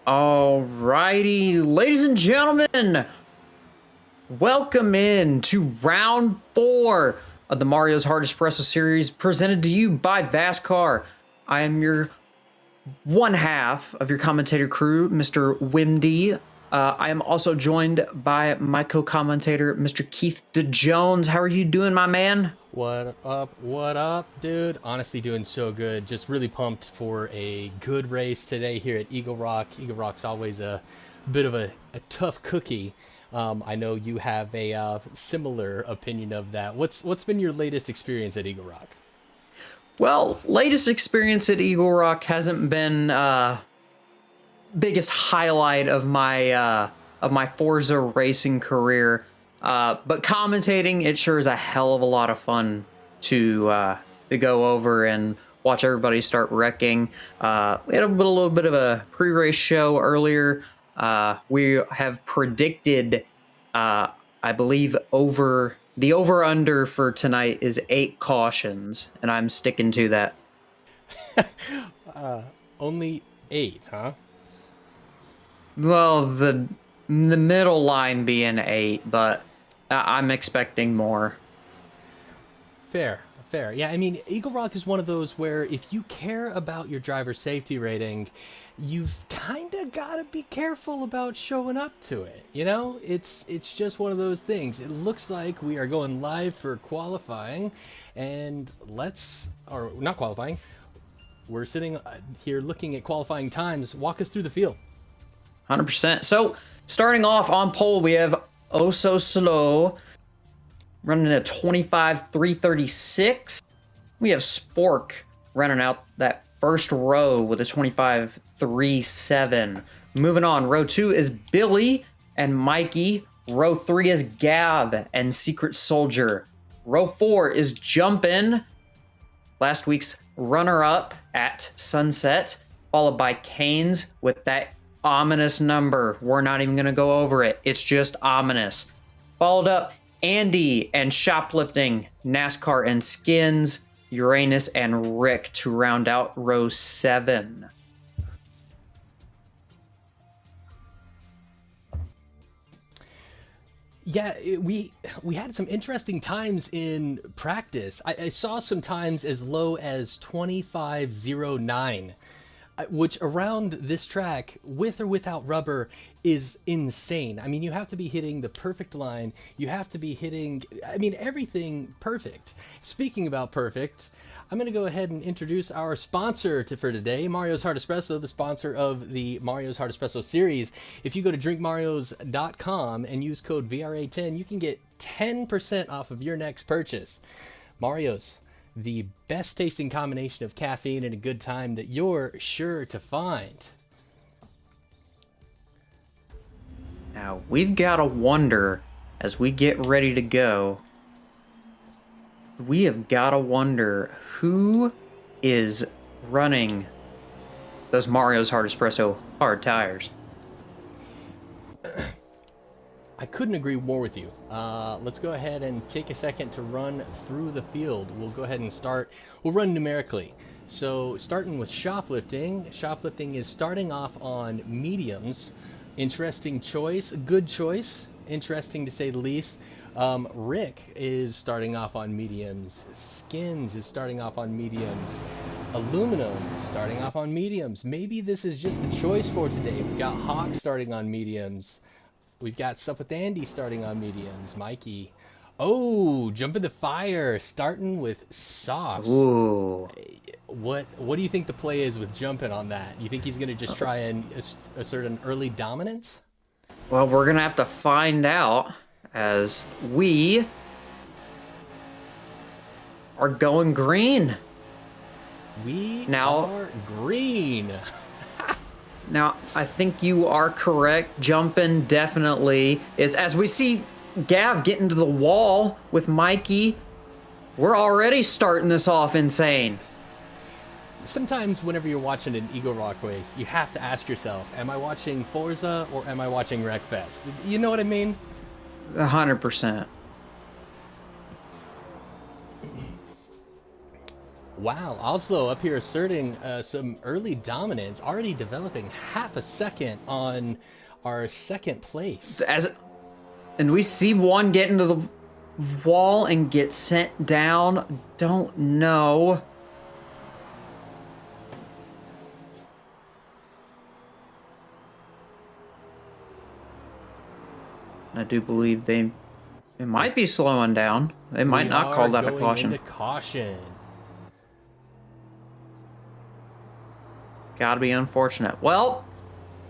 Alrighty, ladies and gentlemen, welcome in to round 4 of the Mario's Hard Espresso series presented to you by VASCAR. I am your one half of your commentator crew, Mr. Wimdy. I am also joined by my co-commentator, Mr. Keith DeJones. How are you doing, my man? What up, dude? Honestly, doing so good. Just really pumped for a good race today here at Eaglerock. Eaglerock's always a bit of a tough cookie. I know you have a similar opinion of that. What's been your latest experience at Eaglerock? Well, latest experience at Eaglerock hasn't been biggest highlight of my Forza racing career. But commentating, it sure is a hell of a lot of fun to go over and watch everybody start wrecking. We had a little bit of a pre-race show earlier. We have predicted, I believe, the over-under for tonight is 8 cautions, and I'm sticking to that. Only 8, huh? Well, the middle line being 8, but I'm expecting more. Fair. Yeah, I mean, Eaglerock is one of those where if you care about your driver safety rating, you've kind of got to be careful about showing up to it. You know, it's just one of those things. It looks like we are going live for qualifying, and not qualifying. We're sitting here looking at qualifying times. Walk us through the field. 100%. So, starting off on pole, we have Oh So Slow running at 25.336. We have Spork running out that first row with a 25.37. Moving on, row 2 is Billy and Mikey. Row 3 is Gav and Secret Soldier. Row 4 is Jumpin', last week's runner-up at Sunset, followed by Canes with that ominous number. We're not even going to go over it. It's just ominous. Followed up, Andy and Shoplifting, NASCAR and Skins, Uranus and Rick to round out row 7. Yeah, we had some interesting times in practice. I saw some times as low as 25.09. Which around this track, with or without rubber, is insane. I mean, you have to be hitting the perfect line. You have to be hitting, everything perfect. Speaking about perfect, I'm going to go ahead and introduce our sponsor for today, Mario's Hard Espresso, the sponsor of the Mario's Hard Espresso series. If you go to drinkmarios.com and use code VRA10, you can get 10% off of your next purchase. Mario's, the best tasting combination of caffeine and a good time that you're sure to find. Now, we've got to wonder, as we get ready to go, we have got to wonder who is running those Mario's Hard Espresso hard tires. I couldn't agree more with you. Let's go ahead and take a second to run through the field. We'll go ahead and start. We'll run numerically. So starting with Shoplifting. Shoplifting is starting off on mediums. Interesting choice. Good choice. Interesting to say the least. Rick is starting off on mediums. Skins is starting off on mediums. Aluminum starting off on mediums. Maybe this is just the choice for today. We've got Hawk starting on mediums. We've got stuff with Andy starting on mediums. Mikey. Oh, Jump in the Fire starting with softs. Ooh. What do you think the play is with Jumpin' on that? You think he's going to just try and assert an early dominance? Well, we're going to have to find out as we are going green. We are green. Now, I think you are correct. Jumping definitely is. As we see Gav get into the wall with Mikey, we're already starting this off insane. Sometimes whenever you're watching an Eaglerock race, you have to ask yourself, am I watching Forza or am I watching Wreckfest? You know what I mean? 100%. Wow, Oslo up here asserting some early dominance, already developing half a second on our second place. And we see one get into the wall and get sent down. Don't know. I do believe they might be slowing down. They might not call that a caution. Into caution. Gotta be unfortunate. Well,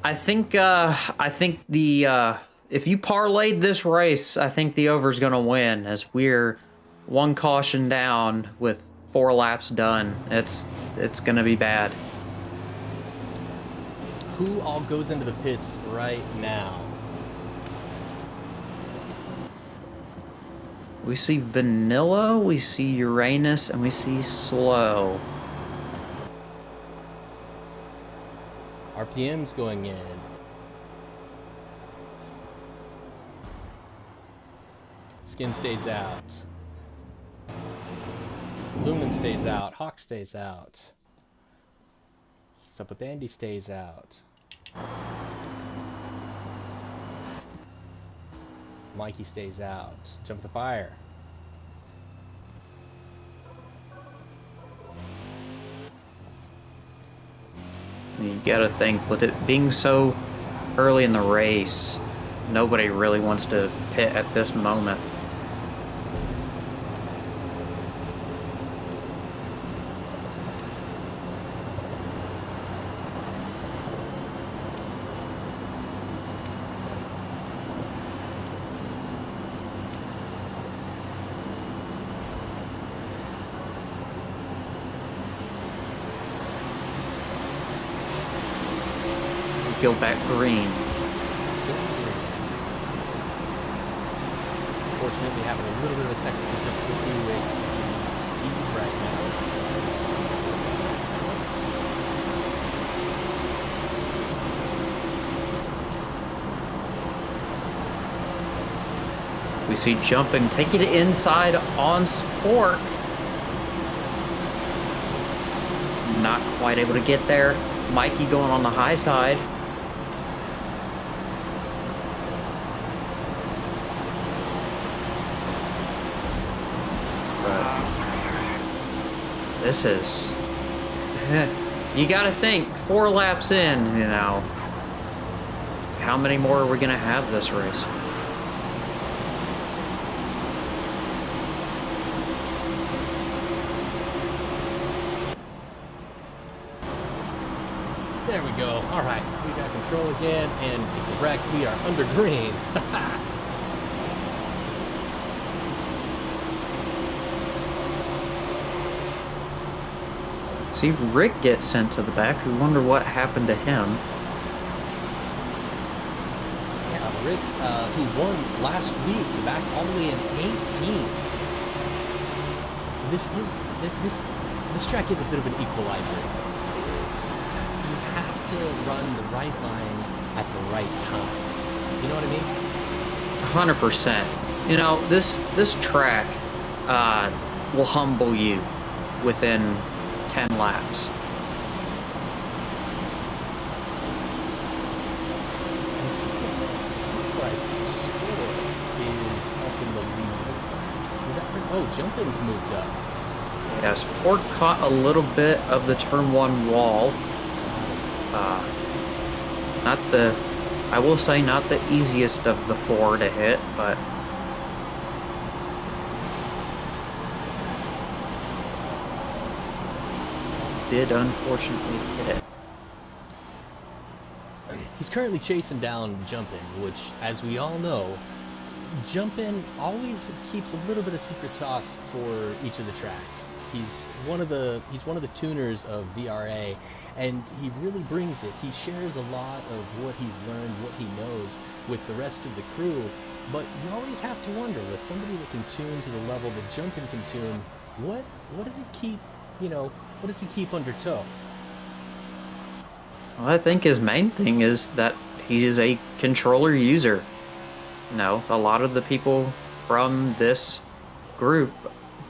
I think the if you parlayed this race, I think the over's gonna win, as we're one caution down with 4 laps done. It's gonna be bad. Who all goes into the pits right now? We see Vanilla, we see Uranus, and we see Slow. RPM's going in. Skin stays out. Aluminum stays out. Hawk stays out. What's up with Andy stays out. Mikey stays out. Jump the fire. You gotta think, with it being so early in the race, nobody really wants to pit at this moment. Go back green. Fortunately, having a little bit of a technical difficulty with Eve right now. We see jumping, taking it inside on Spork. Not quite able to get there. Mikey going on the high side. This is... you gotta think, 4 laps in, you know. How many more are we gonna have this race? There we go. All right, we got control again, and to correct, we are under green. See Rick get sent to the back. We wonder what happened to him. Yeah, Rick, who won last week, back all the way in 18th. This track is a bit of an equalizer. You have to run the right line at the right time. You know what I mean? 100%. You know, this track will humble you within 10 laps. Looks like Sport is up in the lead. Is that right? Oh, jumping's moved up. Yeah, Sport caught a little bit of the turn 1 wall. I will say not the easiest of the 4 to hit, but did unfortunately hit it. He's currently chasing down Jumpin', which, as we all know, Jumpin' always keeps a little bit of secret sauce for each of the tracks. He's one of the tuners of VRA, and he really brings it. He shares a lot of what he's learned, what he knows, with the rest of the crew. But you always have to wonder, with somebody that can tune to the level that Jumpin' can tune, what does he keep? What does he keep under tow? Well, I think his main thing is that he is a controller user. You know, a lot of the people from this group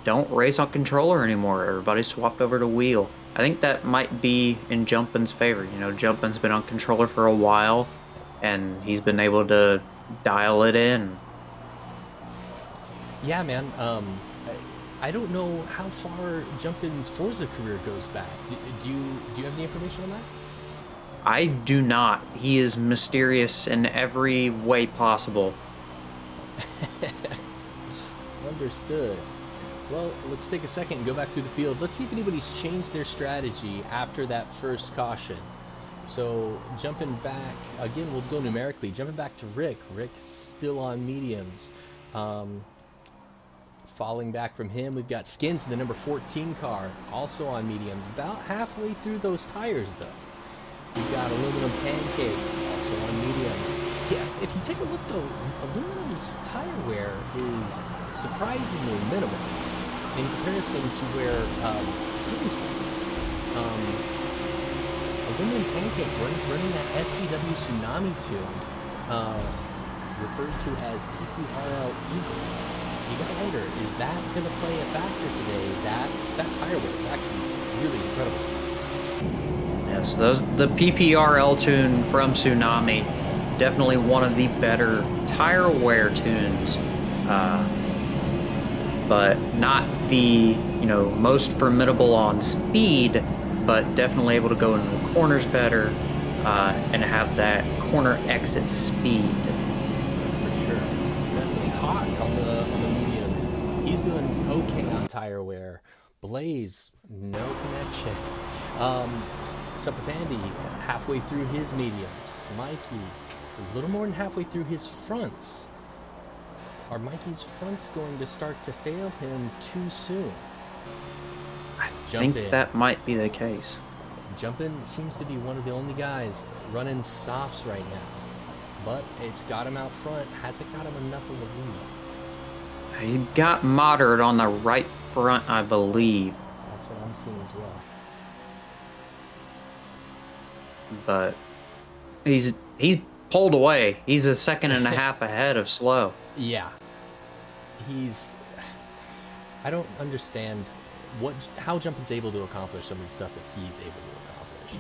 don't race on controller anymore. Everybody swapped over to wheel. I think that might be in Jumpin's favor. You know, Jumpin's been on controller for a while, and he's been able to dial it in. Yeah, man. I don't know how far Jumpin's Forza career goes back. Do you have any information on that? I do not. He is mysterious in every way possible. Understood. Well, let's take a second and go back through the field. Let's see if anybody's changed their strategy after that first caution. So, jumping back, again, we'll go numerically. Jumping back to Rick. Rick's still on mediums. Falling back from him, we've got Skins in the number 14 car, also on mediums. About halfway through those tires, though. We've got Aluminum Pancake, also on mediums. Yeah, if you take a look, though, Aluminum's tire wear is surprisingly minimal in comparison to where Skins was. Aluminum Pancake running that SDW Tsunami tune, referred to as PPRL Eagle. You gotta wonder, is that gonna play a factor today? That tire wear is actually really incredible. Yes, the PPRL tune from Tsunami, definitely one of the better tire wear tunes, but not the most formidable on speed, but definitely able to go into the corners better and have that corner exit speed. For sure, definitely hot on the mediums. He's doing okay on tire wear. Blaze, no connection. Suppapandy, halfway through his mediums. Mikey, a little more than halfway through his fronts. Are Mikey's fronts going to start to fail him too soon? I think that might be the case. Jumpin seems to be one of the only guys running softs right now. But it's got him out front. Hasn't got him enough of a lead. He's got moderate on the right front, I believe. That's what I'm seeing as well. But he's pulled away. He's a second and a half ahead of Slow. Yeah. I don't understand how Jumpin's able to accomplish some of the stuff that he's able to accomplish.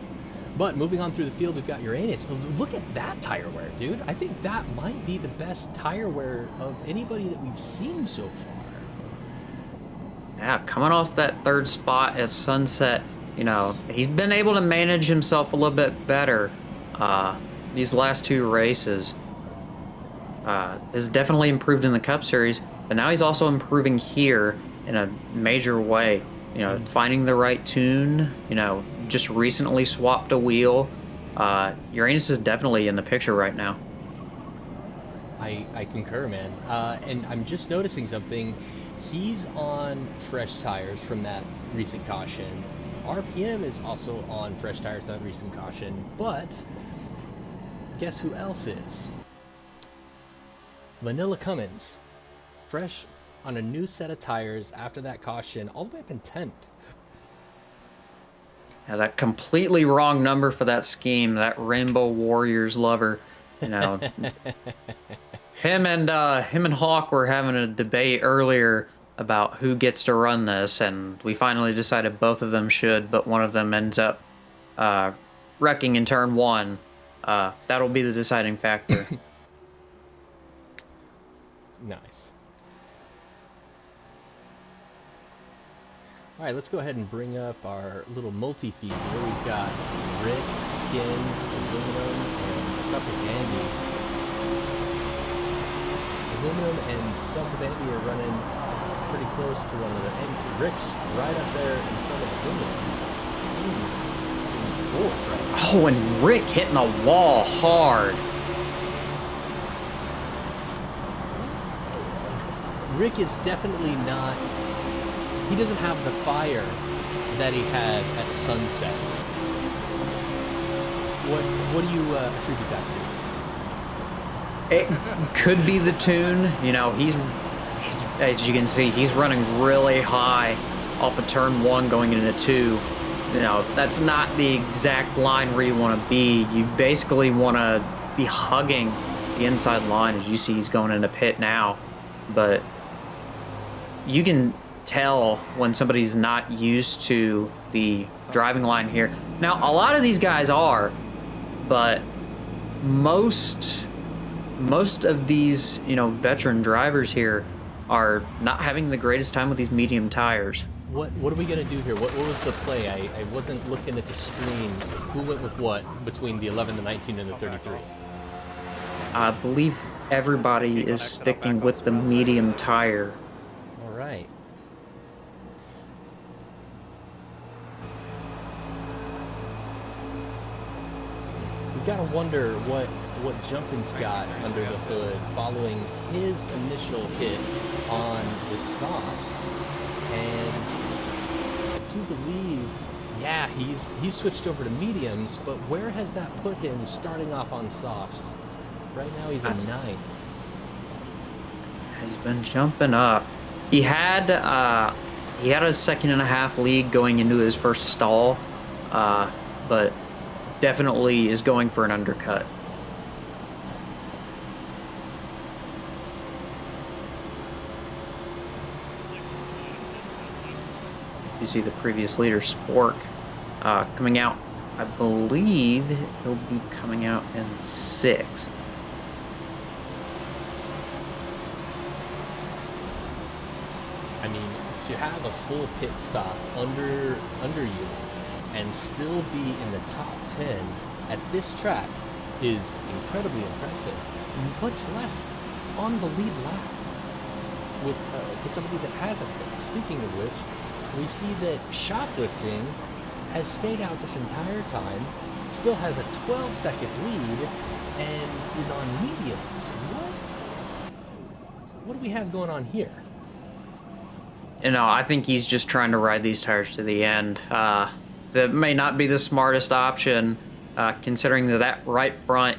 But moving on through the field, we've got Uranus. Look at that tire wear, dude. I think that might be the best tire wear of anybody that we've seen so far. Yeah, coming off that third spot at Sunset, he's been able to manage himself a little bit better these last two races. Has definitely improved in the Cup Series, but now he's also improving here in a major way. Finding the right tune, just recently swapped a wheel. Uranus is definitely in the picture right now. I concur, man. And I'm just noticing something. He's on fresh tires from that recent caution. RPM is also on fresh tires from that recent caution. But guess who else is? Vanilla Cummins. Fresh on a new set of tires after that caution, all the way up in 10th. Yeah, that completely wrong number for that scheme, that Rainbow Warriors lover. Him and Hawk were having a debate earlier about who gets to run this, and we finally decided both of them should, but one of them ends up wrecking in turn one. That'll be the deciding factor. Nice. All right, let's go ahead and bring up our little multi-feed here. We've got Rick, Skins, Aluminum, and Suppapandy. Aluminum and Suppapandy are running pretty close to one another. And Rick's right up there in front of Aluminum. Skins in fourth right now. Oh, and Rick hitting the wall hard. Rick is definitely not... He doesn't have the fire that he had at Sunset. What do you attribute that to? It could be the tune. He's as you can see, he's running really high off of turn one going into two. That's not the exact line where you want to be. You basically want to be hugging the inside line, as you see he's going into pit now. But you can tell when somebody's not used to the driving line here. Now, a lot of these guys are, but most of these, veteran drivers here are not having the greatest time with these medium tires. What are we gonna do here? What was the play? I wasn't looking at the screen. Who went with what between the 11, the 19, and the 33? I believe everybody is sticking with the medium tire. All right. We gotta wonder what Jumpin's got under the hood following his initial hit on the softs, and I do believe, yeah, he's switched over to mediums. But where has that put him starting off on softs? Right now he's in ninth. He's been jumping up. He had a 1.5-second lead going into his first stall, but definitely is going for an undercut. You see the previous leader, Spork, coming out. I believe he'll be coming out in 6th. I mean, to have a full pit stop under you and still be in the top 10 at this track is incredibly impressive. Much less on the lead lap with to somebody that hasn't been. Speaking of which, we see that Shoplifting has stayed out this entire time, still has a 12-second lead, and is on mediums. What do we have going on here? I think he's just trying to ride these tires to the end. That may not be the smartest option, considering that right front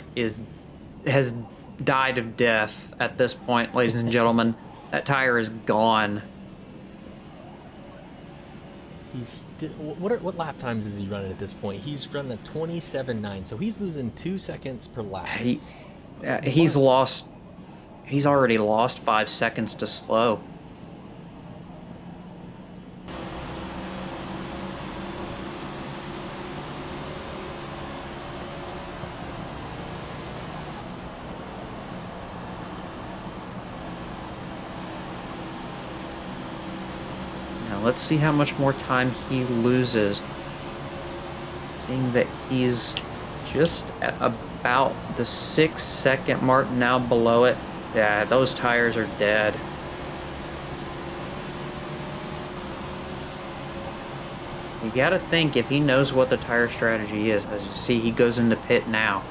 has died of death at this point, ladies and gentlemen. That tire is gone. He's still, what lap times is he running at this point? He's running a 27.9, so he's losing 2 seconds per lap. He's already lost 5 seconds to slow. Let's see how much more time he loses. Seeing that he's just at about the 6-second mark, now below it. Yeah, those tires are dead. You gotta think if he knows what the tire strategy is. As you see, he goes into pit now.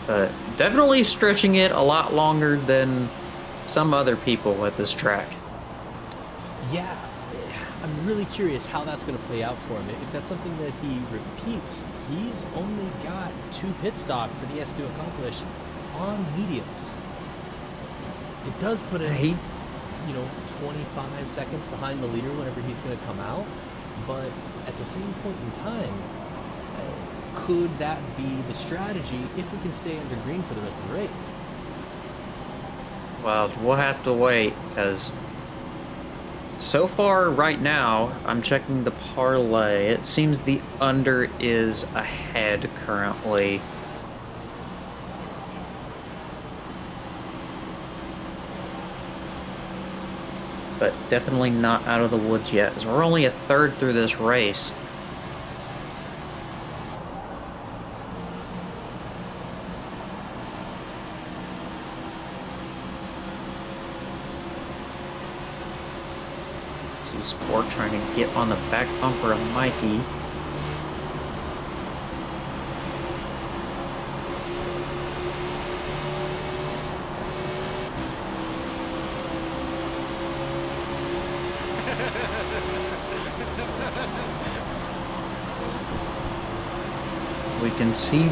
But definitely stretching it a lot longer than some other people at this track. Yeah, I'm really curious how that's going to play out for him. If that's something that he repeats, he's only got 2 pit stops that he has to accomplish on mediums. It does put him, 25 seconds behind the leader whenever he's going to come out. But at the same point in time, could that be the strategy if we can stay under green for the rest of the race? Well, we'll have to wait, because so far, right now, I'm checking the parlay. It seems the under is ahead currently. But definitely not out of the woods yet, as we're only a third through this race. Sport trying to get on the back bumper of Mikey. We can see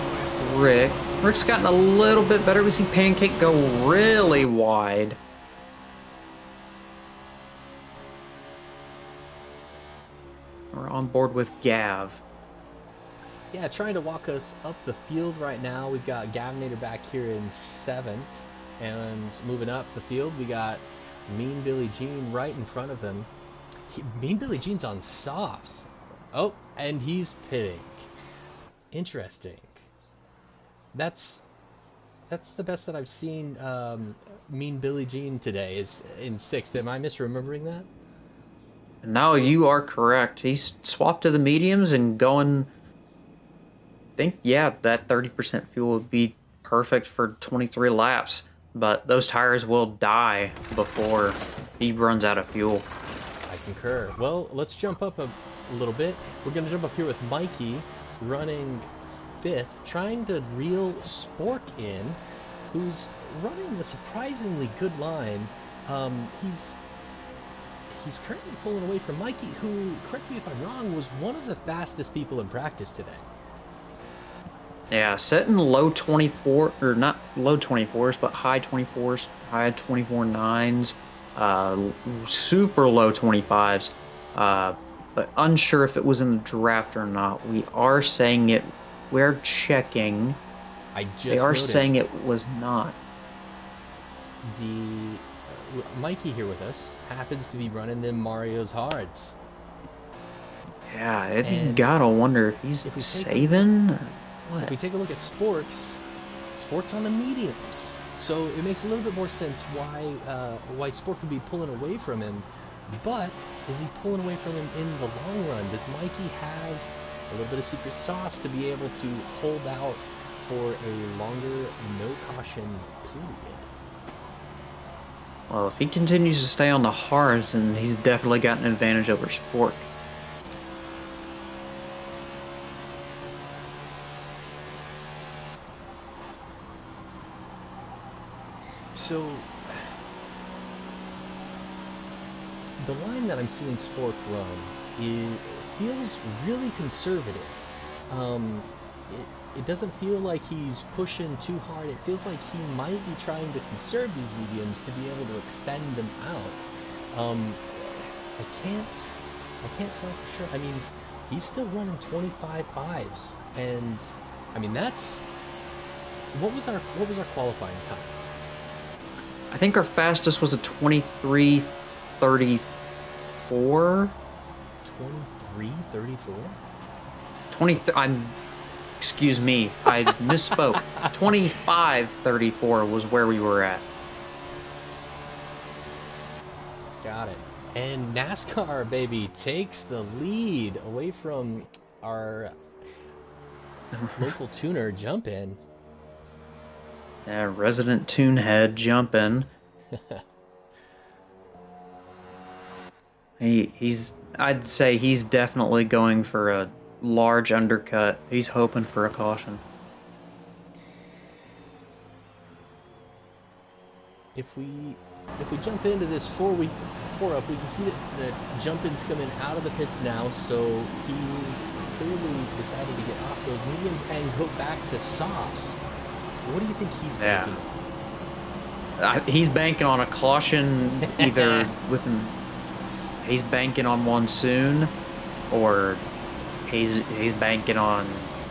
Rick. Rick's gotten a little bit better. We see Pancake go really wide. We're on board with Gav. Yeah, trying to walk us up the field right now. We've got Gavinator back here in 7th, And moving up the field, we got Mean Billie Jean right in front of him. Mean Billie Jean's on softs. Oh, and he's pitting. Interesting. That's the best that I've seen Mean Billie Jean today is in 6th. Am I misremembering that? No, you are correct. He's swapped to the mediums and going... I think, yeah, that 30% fuel would be perfect for 23 laps. But those tires will die before he runs out of fuel. I concur. Well, let's jump up a little bit. We're going to jump up here with Mikey running 5th, trying to reel Spork in, who's running a surprisingly good line. He's currently pulling away from Mikey, who, correct me if I'm wrong, was one of the fastest people in practice today. Yeah, setting low 24, or not low 24s, but high 24s, high 24.9s, super low 25s, but unsure if it was in the draft or not. We are saying it, we're checking. I just They are noticed saying it was not. Mikey here with us happens to be running them Mario's Hards. Yeah, you And gotta wonder if he's if we saving or what. If we take a look at Spork's on the mediums. So it makes a little bit more sense why Spork would be pulling away from him. But is he pulling away from him in the long run? Does Mikey have a little bit of secret sauce to be able to hold out for a longer no caution period? Well, if he continues to stay on the hards, then he's definitely got an advantage over Spork. So, the line that I'm seeing Spork run feels really conservative. It doesn't feel like he's pushing too hard. It feels like he might be trying to conserve these mediums to be able to extend them out. I can't tell for sure. I mean, he's still running 25 fives, and I mean that's what was our qualifying time? I think our fastest was a 23:34. 23:34. 20. Excuse me. I misspoke. 25:34 was where we were at. Got it. And NASCAR, baby, takes the lead away from our local tuner jump in. Yeah, resident Toonhead jumping. I'd say he's definitely going for a large undercut. He's hoping for a caution. If we jump into this four up, we can see that the jump-in's coming out of the pits now, so he clearly decided to get off those mediums and go back to softs. What do you think he's banking on? He's banking on a caution, either with him. He's banking on one soon, or he's banking on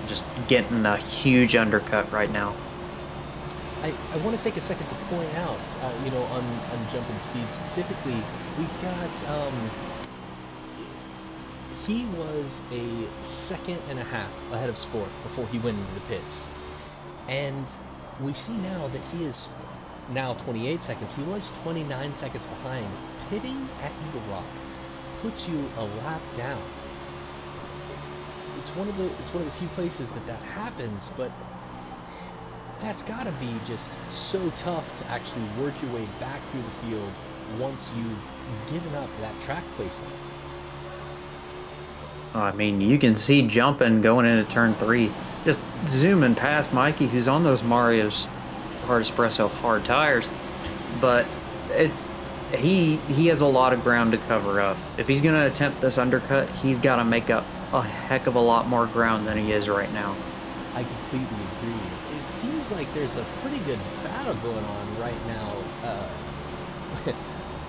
just getting a huge undercut right now. I want to take a second to point out, on jumping speed specifically, we've got, he was a second and a half ahead of Sport before he went into the pits. And we see now that he is now 28 seconds. He was 29 seconds behind. Pitting at Eaglerock puts you a lap down. It's one of the few places that happens, but that's got to be just so tough to actually work your way back through the field once you've given up that track placement. I mean, you can see jumping going into turn 3. Just zooming past Mikey, who's on those Mario's Hard Esspreso hard tires, but he has a lot of ground to cover up. If he's going to attempt this undercut, he's got to make up a heck of a lot more ground than he is right now. I completely agree. It seems like there's a pretty good battle going on right now.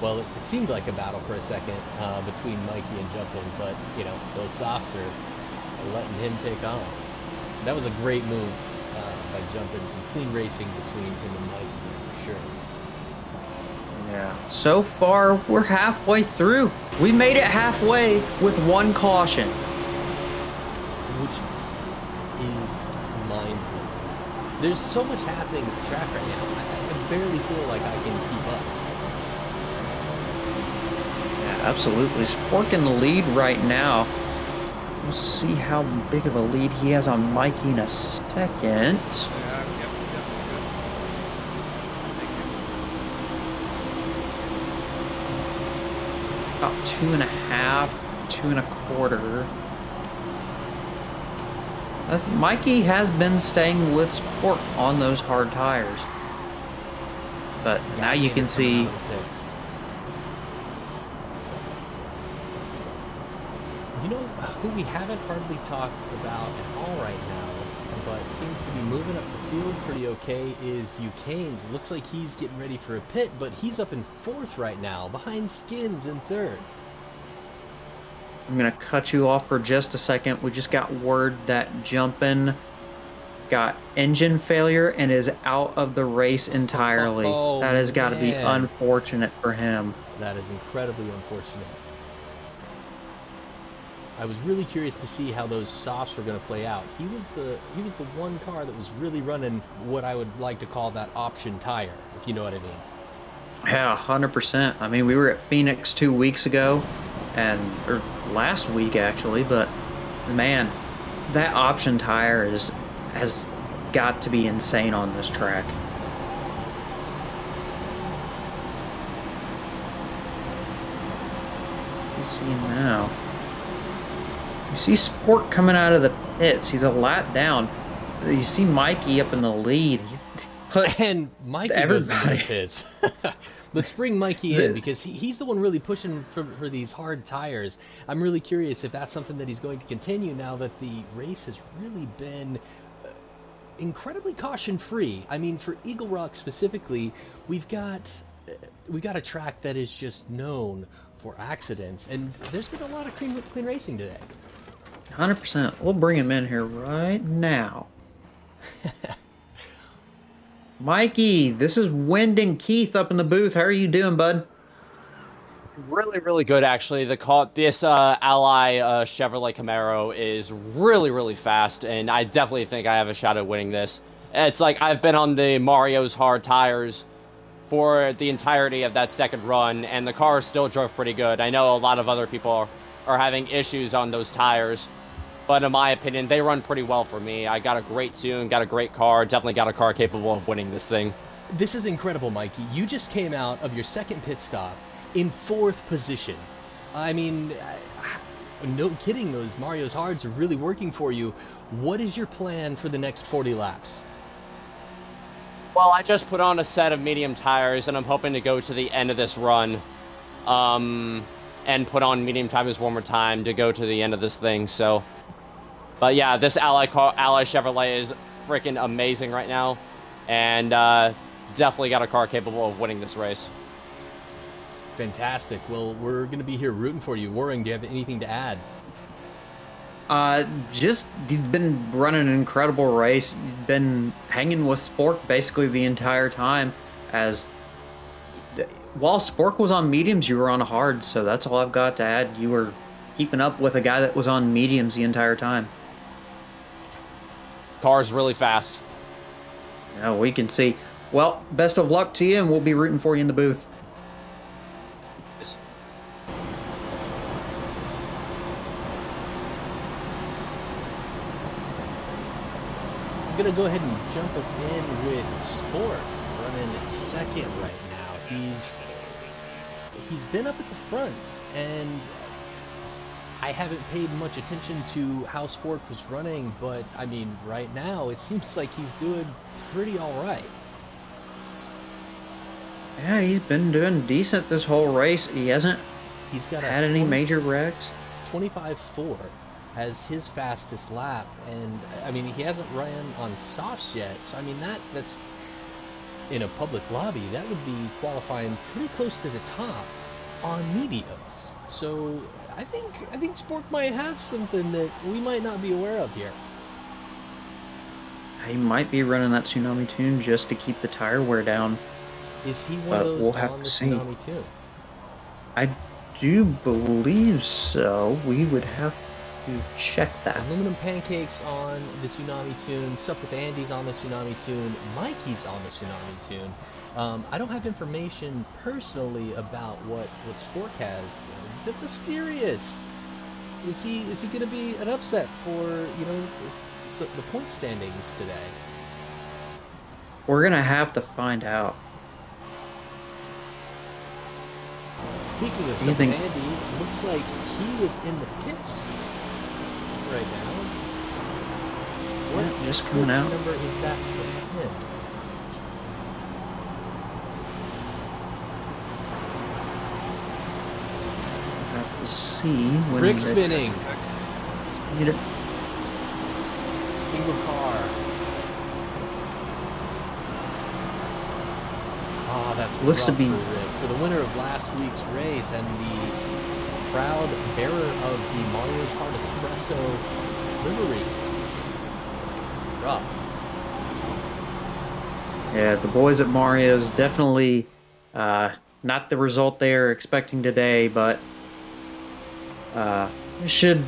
Well, it seemed like a battle for a second between Mikey and Jumpin, but those softs are letting him take off. That was a great move by jumping. Some clean racing between him and Mikey there for sure. Yeah. So far, we're halfway through. We made it halfway with one caution. Which is mind-blowing. There's so much happening at the track right now. I barely feel like I can keep up. Yeah, absolutely. Spork in the lead right now. We'll see how big of a lead he has on Mikey in a second. About 2.5, 2.25. Mikey has been staying with Spork on those hard tires. But now you can see... You know who we haven't hardly talked about at all right now, but seems to be moving up the field pretty okay, is Eucanes. Looks like he's getting ready for a pit, but he's up in 4th right now, behind Skins in 3rd. I'm going to cut you off for just a second. We just got word that Jumpin' got engine failure and is out of the race entirely. Oh, that has got to be man. unfortunate for him. That is incredibly unfortunate. I was really curious to see how those softs were going to play out. He was the one car that was really running what I would like to call that option tire, if you know what I mean. Yeah, 100%. I mean, we were at Phoenix 2 weeks ago, or last week actually, but man, that option tire has got to be insane on this track. What do you see now? You see Sport coming out of the pits. He's a lap down. You see Mikey up in the lead. He's put and Mikey everybody. goes into the pits. Let's bring Mikey in because he's the one really pushing for these hard tires. I'm really curious if that's something that he's going to continue now that the race has really been incredibly caution-free. I mean, for Eaglerock specifically, we've got a track that is just known for accidents, and there's been a lot of clean racing today. 100%. We'll bring him in here right now. Mikey, this is Wyndon Keith up in the booth. How are you doing, bud? Really, really good, actually. This Ally Chevrolet Camaro is really, really fast, and I definitely think I have a shot at winning this. It's like I've been on the Mario's hard tires for the entirety of that second run, and the car still drove pretty good. I know a lot of other people are having issues on those tires, but in my opinion, they run pretty well for me. I got a great tune, got a great car, definitely got a car capable of winning this thing. This is incredible, Mikey. You just came out of your second pit stop in 4th position. I mean, no kidding, those Mario's Hards are really working for you. What is your plan for the next 40 laps? Well, I just put on a set of medium tires, and I'm hoping to go to the end of this run, and put on medium tires one more time to go to the end of this thing, so... But yeah, this Ally Chevrolet is freaking amazing right now, and definitely got a car capable of winning this race. Fantastic. Well, we're going to be here rooting for you. Waring, do you have anything to add? Just, you've been running an incredible race. You've been hanging with Spork basically the entire time. While Spork was on mediums, you were on hard, so that's all I've got to add. You were keeping up with a guy that was on mediums the entire time. Car's really fast. Yeah, we can see. Well, best of luck to you, and we'll be rooting for you in the booth. I'm going to go ahead and jump us in with Sport running second right now. He's been up at the front, and I haven't paid much attention to how Sport was running, but I mean, right now it seems like he's doing pretty all right. Yeah, he's been doing decent this whole race. He hasn't had any major wrecks. 25.4 as his fastest lap, and I mean, he hasn't run on softs yet, so I mean, that's in a public lobby, that would be qualifying pretty close to the top on mediums. So I think Sport might have something that we might not be aware of here. He might be running that Tsunami Tune just to keep the tire wear down, Is he one of but those we'll have on to the see. Tsunami too? I do believe so. We would have to check that. Aluminum Pancakes on the Tsunami Tune. Sup with Andy's on the Tsunami Tune. Mikey's on the Tsunami Tune. I don't have information personally about what Spork has. A bit mysterious. Is he going to be an upset for the point standings today? We're gonna have to find out. Speaking of He's Sup been- with Andy, looks like he was in the pits right now. Yeah, just coming out. What number is that for him? We'll have to see when Rick Rick's- spinning. Need it. Single car. Ah, that's Looks to rough be- for Rick. For the winner of last week's race and the proud bearer of the Mario's Hard Espresso livery. Rough. Yeah, the boys at Mario's definitely not the result they are expecting today, but shouldn't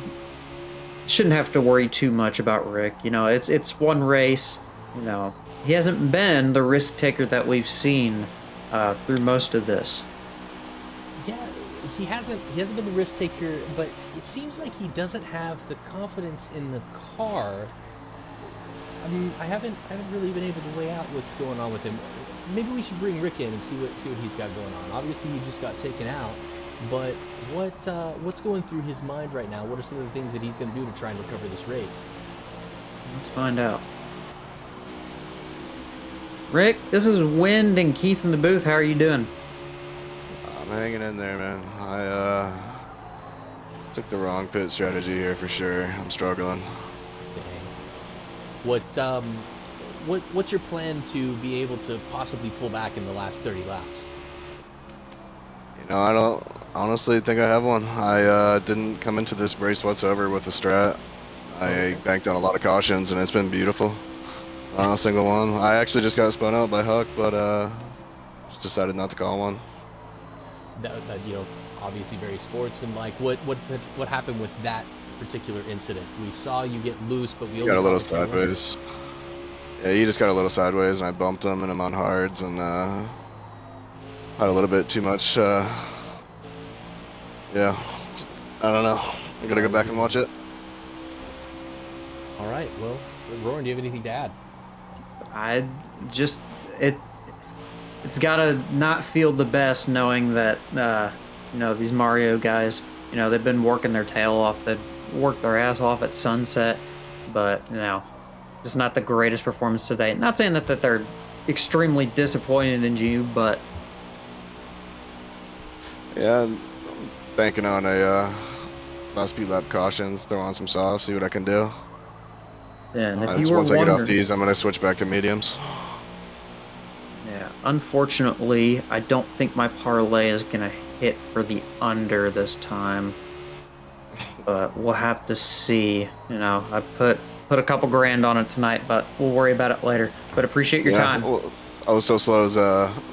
have to worry too much about Rick. You know, it's one race. You know, he hasn't been the risk taker that we've seen through most of this. Yeah, he hasn't been the risk taker, but it seems like he doesn't have the confidence in the car. I mean, I haven't really been able to weigh out what's going on with him. Maybe we should bring Rick in and see what he's got going on. Obviously, he just got taken out, but what's going through his mind right now? What are some of the things that he's going to do to try and recover this race? Let's find out. Rick, this is Wind and Keith in the booth. How are you doing? I'm hanging in there, man. I took the wrong pit strategy here for sure. I'm struggling. Dang. What's your plan to be able to possibly pull back in the last 30 laps? You know, I don't honestly think I have one. I didn't come into this race whatsoever with a strat. I banked on a lot of cautions, and it's been beautiful. Not a single one. I actually just got spun out by Huck, but just decided not to call one. That obviously very sportsmanlike. What happened with that particular incident? We saw you get loose, but we Got a little sideways. Yeah, he just got a little sideways, and I bumped him, and I'm on hards, and had a little bit too much. Yeah, I don't know. I gotta go back and watch it. All right. Well, Roran, do you have anything to add? I just it's gotta not feel the best knowing that these Mario guys, they've been working their tail off, they've worked their ass off at sunset, but just not the greatest performance today. Not saying that they're extremely disappointed in you, but Yeah, I'm banking on a last few lap cautions, throw on some softs, see what I can do. yeah, and if you were Once I get off wondering, these, I'm gonna switch back to mediums. yeah, unfortunately, I don't think my parlay is gonna hit for the under this time. But we'll have to see. I put a couple grand on it tonight, but we'll worry about it later. But appreciate your time. Well, I was so slow as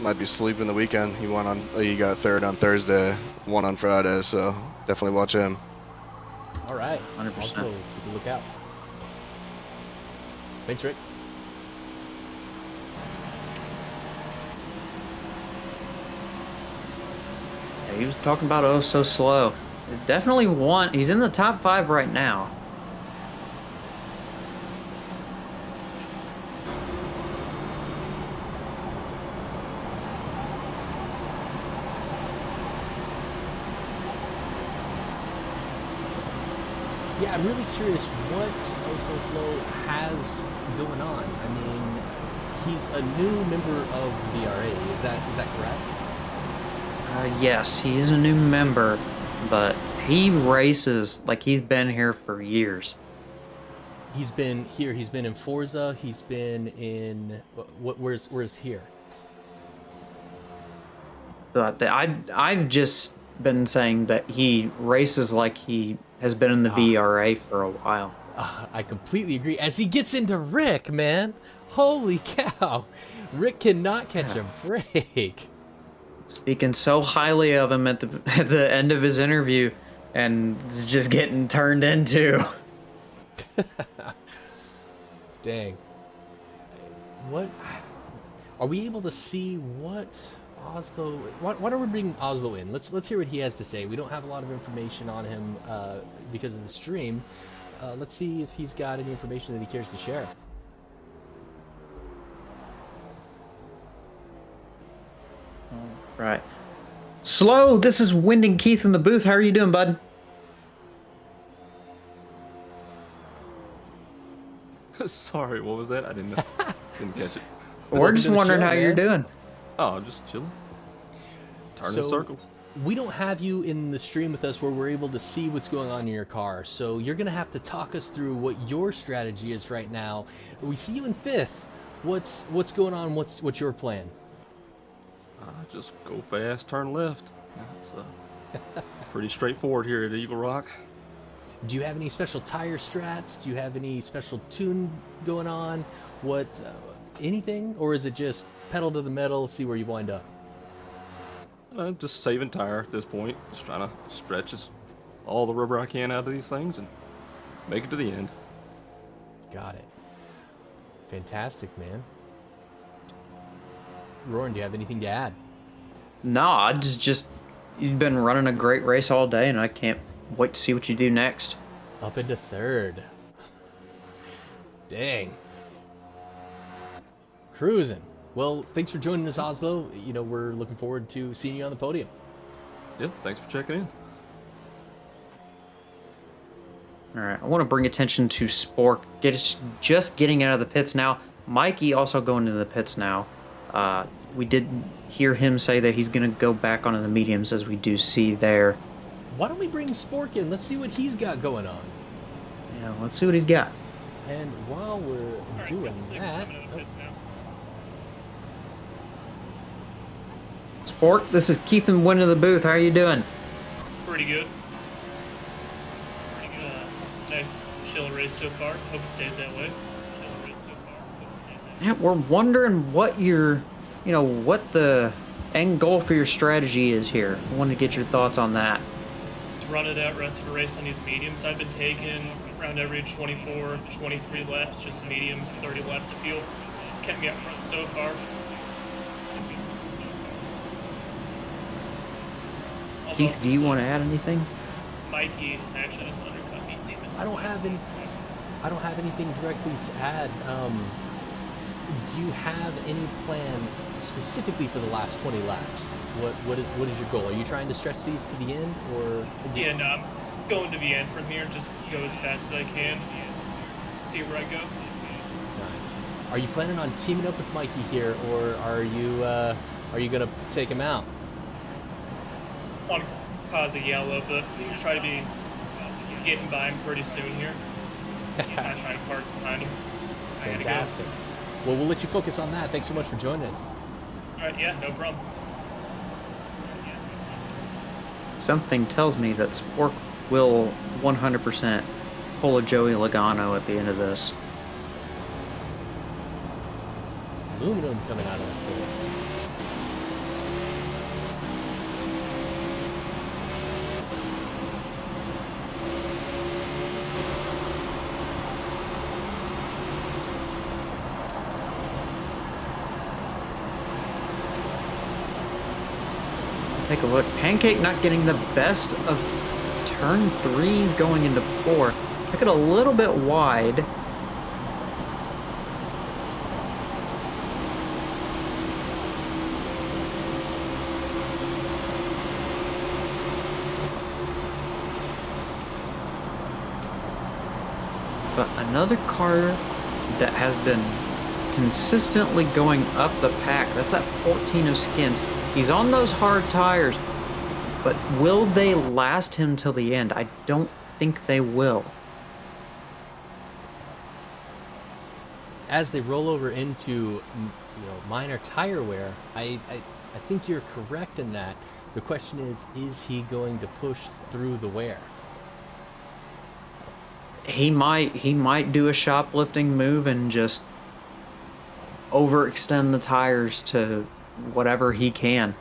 might be sleeping the weekend. He got third on Thursday, won on Friday, so definitely watch him. All right. 100%. Also, keep a lookout. Thanks, Rick. Yeah, he was talking about oh so slow. Definitely won. He's in the top 5 right now. Yeah, I'm really curious what Oh So Slow has going on. I mean, he's a new member of VRA. Is that correct? Yes, he is a new member, but he races like he's been here for years. He's been here. He's been in Forza. He's been in where's here? But I've just been saying that he races like he has been in the VRA for a while. I completely agree. As he gets into Rick, man. Holy cow. Rick cannot catch a break. Speaking so highly of him at the end of his interview, and it's just getting turned into. Dang. What? Are we able to see what Oslo? Why don't we bring Oslo in? Let's hear what he has to say. We don't have a lot of information on him because of the stream. Let's see if he's got any information that he cares to share. Right. Slow, this is Winding Keith in the booth. How are you doing, bud? Sorry, what was that? I didn't know. Didn't catch it. We're just to the wondering show, how you're man. doing. Oh, just chilling. Turning So- circles. We don't have you in the stream with us where we're able to see what's going on in your car. So you're going to have to talk us through what your strategy is right now. We see you in 5th. What's going on? What's your plan? Just go fast, turn left. It's pretty straightforward here at Eaglerock. Do you have any special tire strats? Do you have any special tune going on? What, anything? Or is it just pedal to the metal, see where you wind up? Just saving tire at this point. Just trying to stretch all the rubber I can out of these things and make it to the end. Got it. Fantastic, man. Roran, do you have anything to add? Nah, just you've been running a great race all day, and I can't wait to see what you do next. Up into 3rd. Dang. Cruising. Well, thanks for joining us, Oslo. You know, we're looking forward to seeing you on the podium. Yeah, thanks for checking in. All right, I want to bring attention to Spork. Just getting out of the pits now. Mikey also going into the pits now. We did hear him say that he's going to go back onto the mediums, as we do see there. Why don't we bring Spork in? Let's see what he's got going on. Yeah, let's see what he's got. And while we're doing that... Spork, this is Keith and Wynn in the booth. How are you doing? Pretty good. Pretty good. Nice, chill race so far. Hope it stays that way. Chill race so far. Hope it stays that way. Yeah, we're wondering what what the end goal for your strategy is here. I want to get your thoughts on that. To run it out rest of the race on these mediums, I've been taking around every 24, 23 laps, just mediums, 30 laps of fuel. Kept me up front so far. Keith, do you want to add anything? Mikey actually just undercut me, demon. I don't have anything directly to add. Do you have any plan specifically for the last 20 laps? What is your goal? Are you trying to stretch these to the end, or? Yeah, no, I'm going to the end from here. Just go as fast as I can. See where I go. Nice. Are you planning on teaming up with Mikey here, or are you gonna take him out? Want to cause a yellow, but try to be getting by him pretty soon here. Not trying to park behind him. I gotta go. Fantastic. Well, we'll let you focus on that. Thanks so much for joining us. All right, yeah, no problem. Something tells me that Spork will 100% pull a Joey Logano at the end of this. Aluminum coming out of the pits. Take a look. Pancake not getting the best of turn 3s going into 4. Took it a little bit wide. But another car that has been consistently going up the pack, that's that 14 of Skins. He's on those hard tires, but will they last him till the end? I don't think they will. As they roll over into minor tire wear, I think you're correct in that. The question is he going to push through the wear? he might do a shoplifting move and just overextend the tires to whatever he can.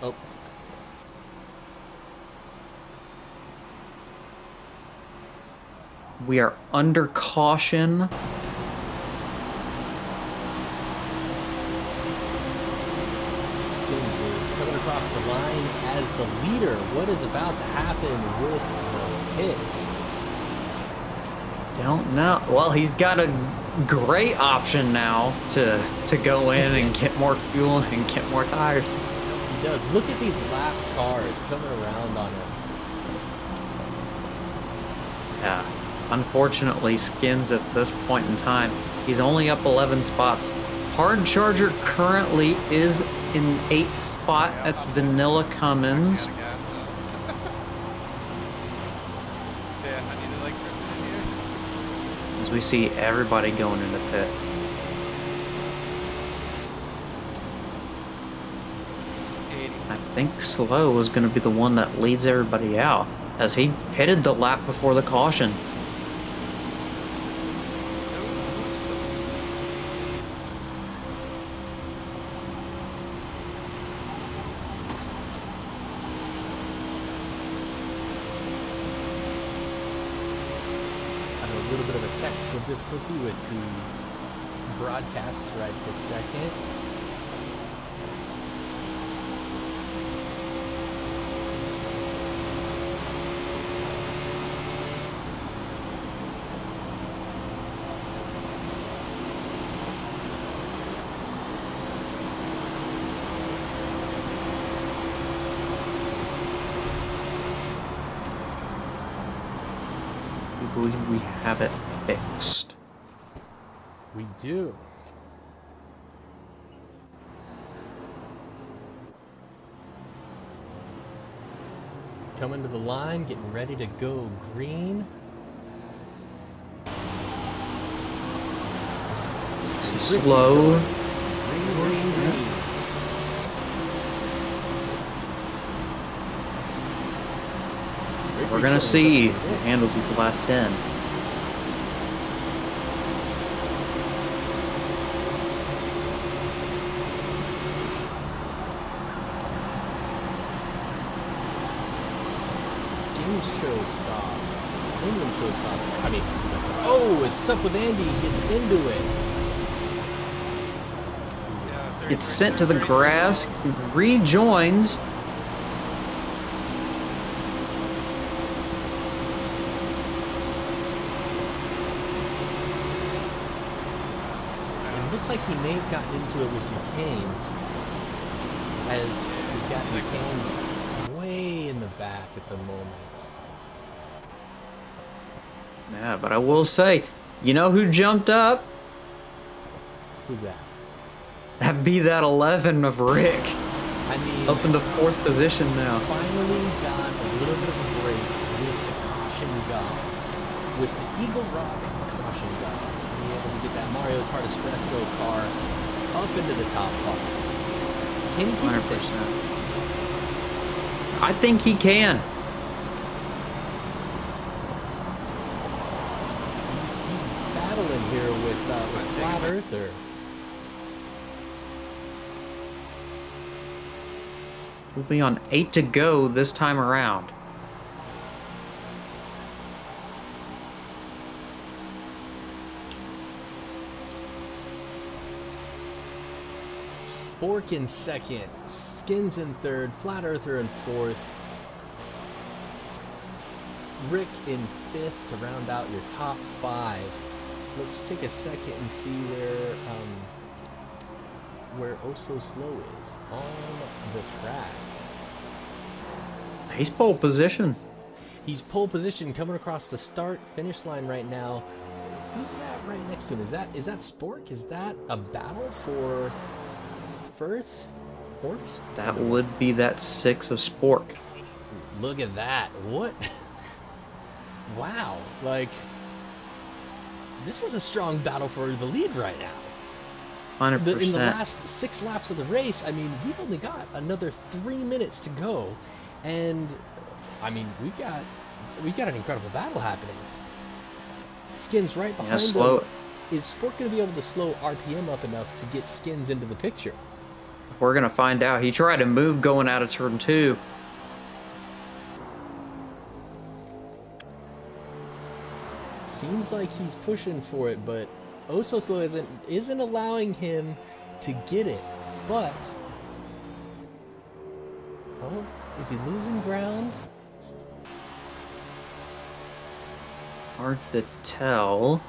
Oh. We are under caution. Skins is coming across the line as the leader. What is about to happen with the hits? Don't know. Well, he's got a great option now to go in and get more fuel and get more tires. He does. Look at these lapped cars coming around on him. Yeah. Unfortunately, Skins at this point in time, he's only up 11 spots. Hard Charger currently is in 8th spot. That's Vanilla Cummins. As we see everybody going into pit. I think Slow is going to be the one that leads everybody out, as he pitted the lap before the caution. A little bit of a technical difficulty with the broadcast right this second. We believe we have it fixed. We do. Coming to the line, getting ready to go green. Slow. Green, green, green. We're gonna see who handles these last 10. Skins chose softs. England chose softs. I mean, oh, as Sup with Andy gets into it. It's sent to the grass, rejoins. It looks like he may have gotten into it with Duquesne's, as we've got Duquesne's way in the back at the moment. Yeah, but I will say, you know who jumped up? Who's that? That'd be that 11 of Rick. I mean, Up in the 4th position now. finally got a little bit of a break with the caution gods, with the Eaglerock caution gods, to be able to get that Mario's Hard Espresso car up into the top 5. Can he keep it 100%. there? I think he can. He's battling here with Flat Earther. We'll be on 8 to go this time around. Spork in 2nd, Skins in 3rd, Flat Earther in 4th, Rick in 5th to round out your top 5. Let's take a second and see where Oh So Slow is on the track. He's pole position. He's pole position coming across the start-finish line right now. Who's that right next to him? Is that Spork? Is that a battle for first? That would be that 6 of Spork. Look at that. What? Wow. Like, this is a strong battle for the lead right now. 100%. In the last 6 laps of the race, I mean, we've only got another 3 minutes to go, and I mean, we got an incredible battle happening. Skins right behind slow them. Is Sport going to be able to slow RPM up enough to get Skins into the picture? We're going to find out. He tried to move going out of turn 2. Seems like he's pushing for it, but Oh So Slow isn't allowing him to get it. But, oh, is he losing ground? Hard to tell.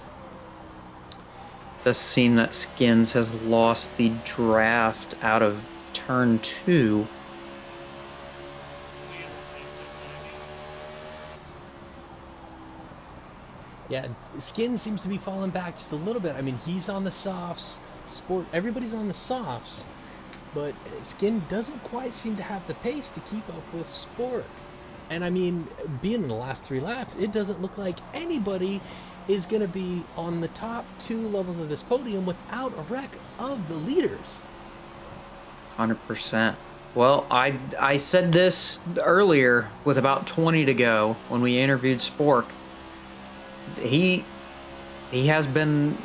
Does seem that Skins has lost the draft out of turn 2. Yeah, Skin seems to be falling back just a little bit. I mean, he's on the softs. Sport, everybody's on the softs. But Skin doesn't quite seem to have the pace to keep up with Sport. And I mean, being in the last 3 laps, it doesn't look like anybody is going to be on the top 2 levels of this podium without a wreck of the leaders. 100%. Well, I said this earlier with about 20 to go when we interviewed Spork. He has been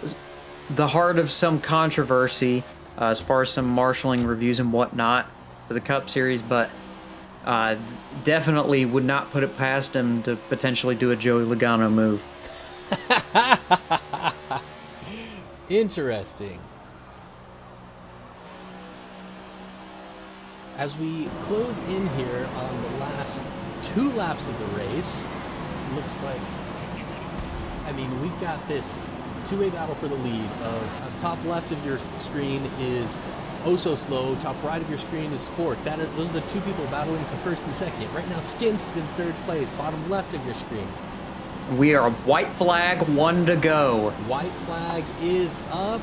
the heart of some controversy as far as some marshalling reviews and whatnot for the Cup Series, but definitely would not put it past him to potentially do a Joey Logano move. Interesting. As we close in here on the last 2 laps of the race, looks like, I mean, we've got this 2-way battle for the lead. Top left of your screen is Oh So Slow. Top right of your screen is Sport. Those are the 2 people battling for first and second. Right now, Skins is in 3rd place. Bottom left of your screen. We are white flag, 1 to go. White flag is up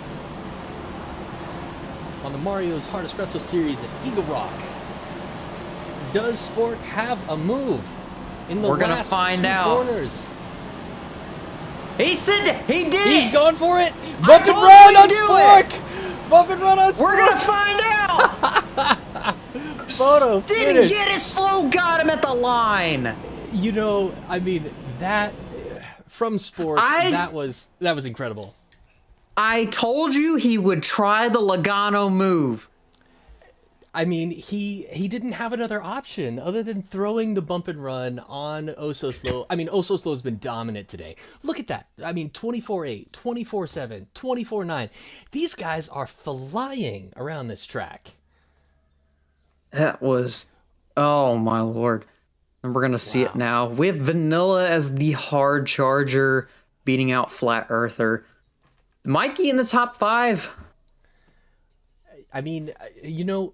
on the Mario's Hard Espresso series at Eaglerock. Does Sport have a move in the We're gonna last find 2 out. corners? He said he did. He's going for it. I Bump and told run you on to do Spork. Bump and run on Spork. We're gonna find out. Photo Didn't finish. get it. Slow got him at the line. You know, I mean, that from Sport, that was incredible. I told you he would try the Logano move. I mean, he didn't have another option other than throwing the bump and run on Oh So Slow. I mean, Oh So Slow has been dominant today. Look at that. I mean, 24-8, 24-7, 24-9. These guys are flying around this track. That was, oh my lord. And we're going to see it now. We have Vanilla as the hard charger beating out Flat Earther. Mikey in the top 5. I mean, you know,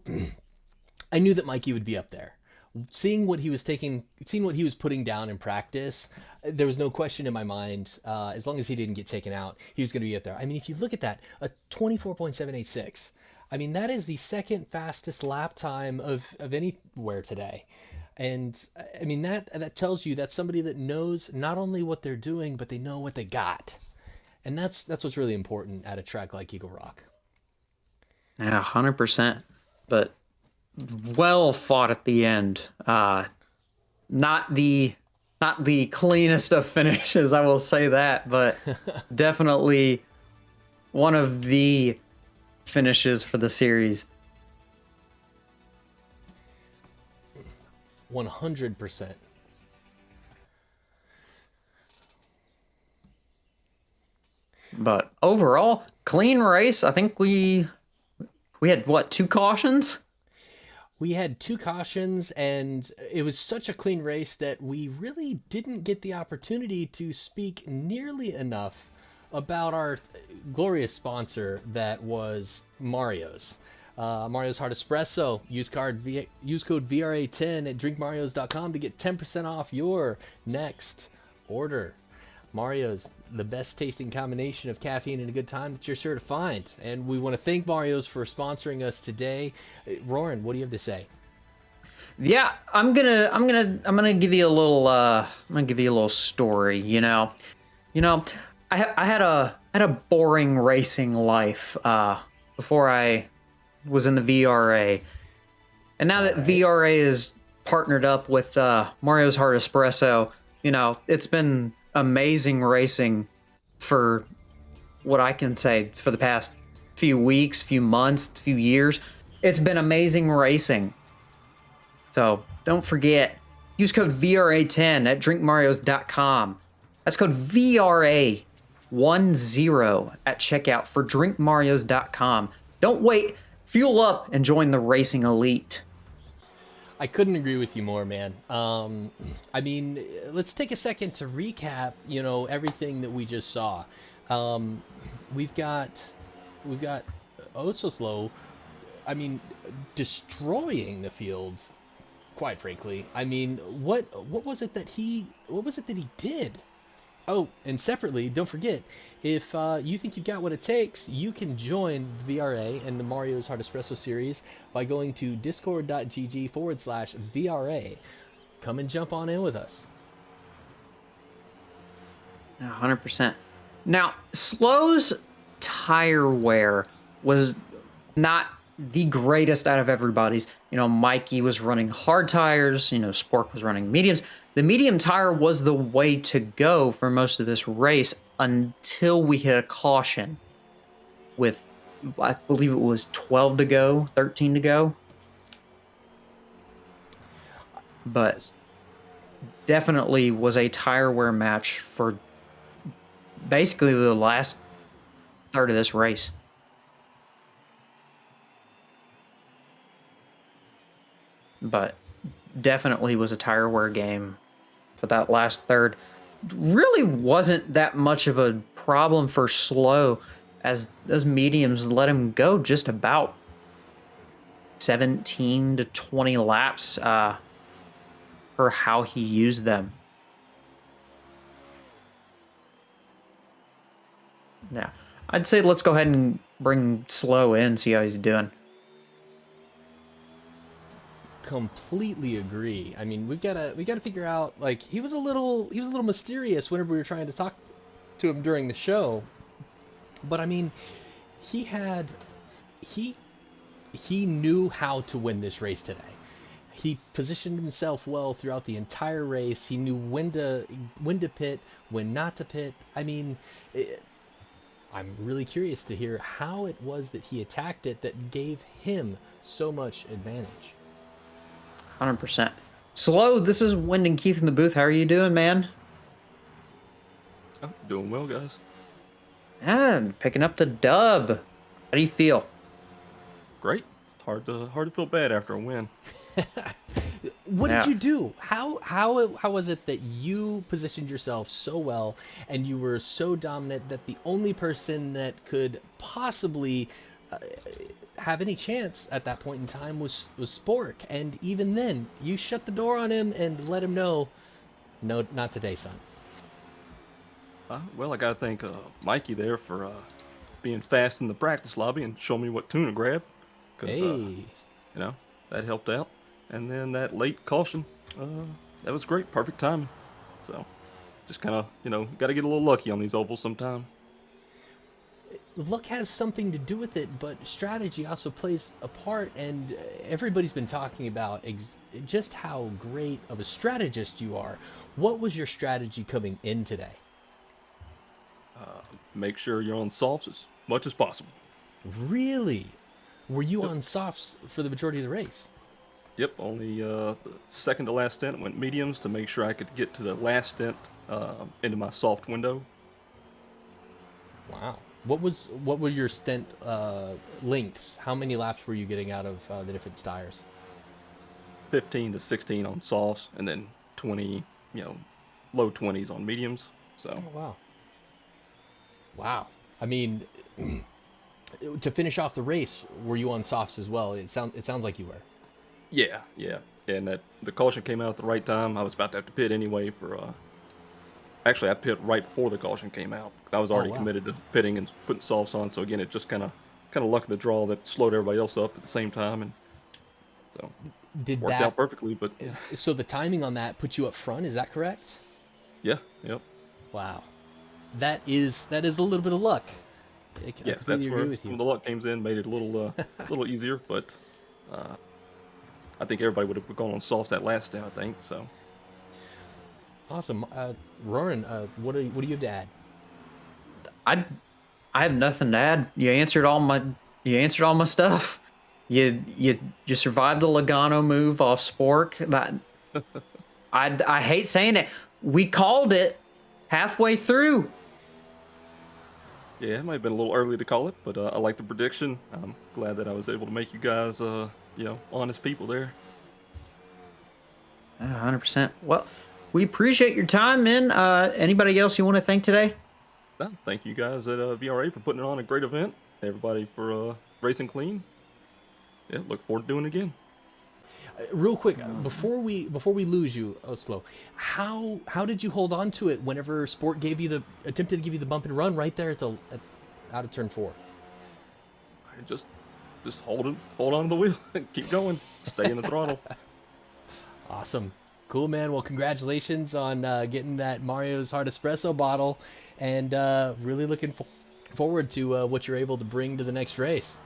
I knew that Mikey would be up there. Seeing what he was putting down in practice, there was no question in my mind. As long as he didn't get taken out, he was going to be up there. I mean, if you look at that, a 24.786. I mean, that is the 2nd fastest lap time of anywhere today. And I mean, that tells you that's somebody that knows not only what they're doing, but they know what they got. And that's what's really important at a track like Eaglerock. Yeah, 100%. But well fought at the end. Not the cleanest of finishes, I will say that, but definitely one of the finishes for the series. 100%. But overall, clean race. I think we had, what, 2 cautions? We had 2 cautions, and it was such a clean race that we really didn't get the opportunity to speak nearly enough about our glorious sponsor that was Mario's. Mario's Hard Espresso. Use code VRA10 at drinkmarios.com to get 10% off your next order. Mario's, the best tasting combination of caffeine and a good time that you're sure to find. And we want to thank Mario's for sponsoring us today. Roran, what do you have to say? Yeah, I'm gonna give you a little story. You know, I had a boring racing life before I was in the VRA. And now that VRA is partnered up with Mario's Hard Espresso, you know, it's been amazing racing for what I can say for the past few weeks, few months, few years. It's been amazing racing. So don't forget, use code VRA10 at drinkmarios.com. That's code VRA10 at checkout for drinkmarios.com. Don't wait. Fuel up and join the racing elite. I couldn't agree with you more, man. I mean, let's take a second to recap, you know, everything that we just saw. We've got Otsoslow, I mean, destroying the fields, quite frankly. I mean, what was it that he did? Oh, and separately, don't forget, if you think you've got what it takes, you can join VRA and the Mario's Hard Espresso series by going to discord.gg/VRA. Come and jump on in with us. 100%. Now, Slow's tire wear was not the greatest out of everybody's. You know, Mikey was running hard tires, you know, Spork was running mediums. The medium tire was the way to go for most of this race until we hit a caution with, I believe it was 12 to go, 13 to go. But definitely was a tire wear match for basically the last third of this race. But definitely was a tire wear game for that last third. Really wasn't that much of a problem for Slow, as those mediums let him go just about 17 to 20 laps for how he used them. Now, I'd say let's go ahead and bring Slow in, see how he's doing. Completely agree. I mean, we gotta figure out, like, he was a little mysterious whenever we were trying to talk to him during the show. But I mean, he knew how to win this race today. He positioned himself well throughout the entire race. He knew when to pit, when not to pit. I mean, I'm really curious to hear how it was that he attacked it that gave him so much advantage. 100%. Slow, this is Wyndon Keith in the booth. How are you doing, man? I'm doing well, guys. And picking up the dub. How do you feel? Great. It's hard to feel bad after a win. What did you do? How was it that you positioned yourself so well and you were so dominant that the only person that could possibly have any chance at that point in time was Spork, and even then you shut the door on him and let him know, no, not today, son. Well, I gotta thank Mikey there for being fast in the practice lobby and showing me what tune to grab, because you know, that helped out. And then that late caution, that was great, perfect timing. So just kind of, you know, gotta get a little lucky on these ovals sometime. Luck has something to do with it, but strategy also plays a part, and everybody's been talking about just how great of a strategist you are. What was your strategy coming in today? Make sure you're on softs as much as possible. Really? Were you on softs for the majority of the race? Yep, only the second to last stint went mediums to make sure I could get to the last stint into my soft window. Wow. What were your stint lengths? How many laps were you getting out of the different tires? 15 to 16 on softs, and then 20, you know, low 20s on mediums. So. Oh, wow. Wow. I mean, to finish off the race, were you on softs as well? It sounds like you were. Yeah. And that the caution came out at the right time. I was about to have to pit anyway for. Actually, I pit right before the caution came out because I was already committed to pitting and putting softs on. So again, it just kind of luck of the draw that slowed everybody else up at the same time, and so worked out perfectly. But yeah. So the timing on that put you up front. Is that correct? Yeah. Yep. Wow. That is a little bit of luck. Yes, completely that's agree where with you. the luck came in, made it a little easier. But I think everybody would have gone on softs that last stint. I think so. Awesome. Roran, what do you have to add? I have nothing to add. You answered all my stuff. You survived the Logano move off Spork. That I hate saying it. We called it halfway through. Yeah, it might have been a little early to call it, but I like the prediction. I'm glad that I was able to make you guys, honest people there. 100%. Well, we appreciate your time, man. Anybody else you want to thank today? No, thank you guys at VRA for putting on a great event. Everybody for racing clean. Yeah, look forward to doing it again. Real quick, before we lose you, Oslo, how did you hold on to it whenever Sport attempted to give you the bump and run right there out of turn 4? I just hold on to the wheel, keep going, stay in the throttle. Awesome. Cool, man. Well, congratulations on getting that Mario's Hard Espresso bottle, and really looking forward to what you're able to bring to the next race.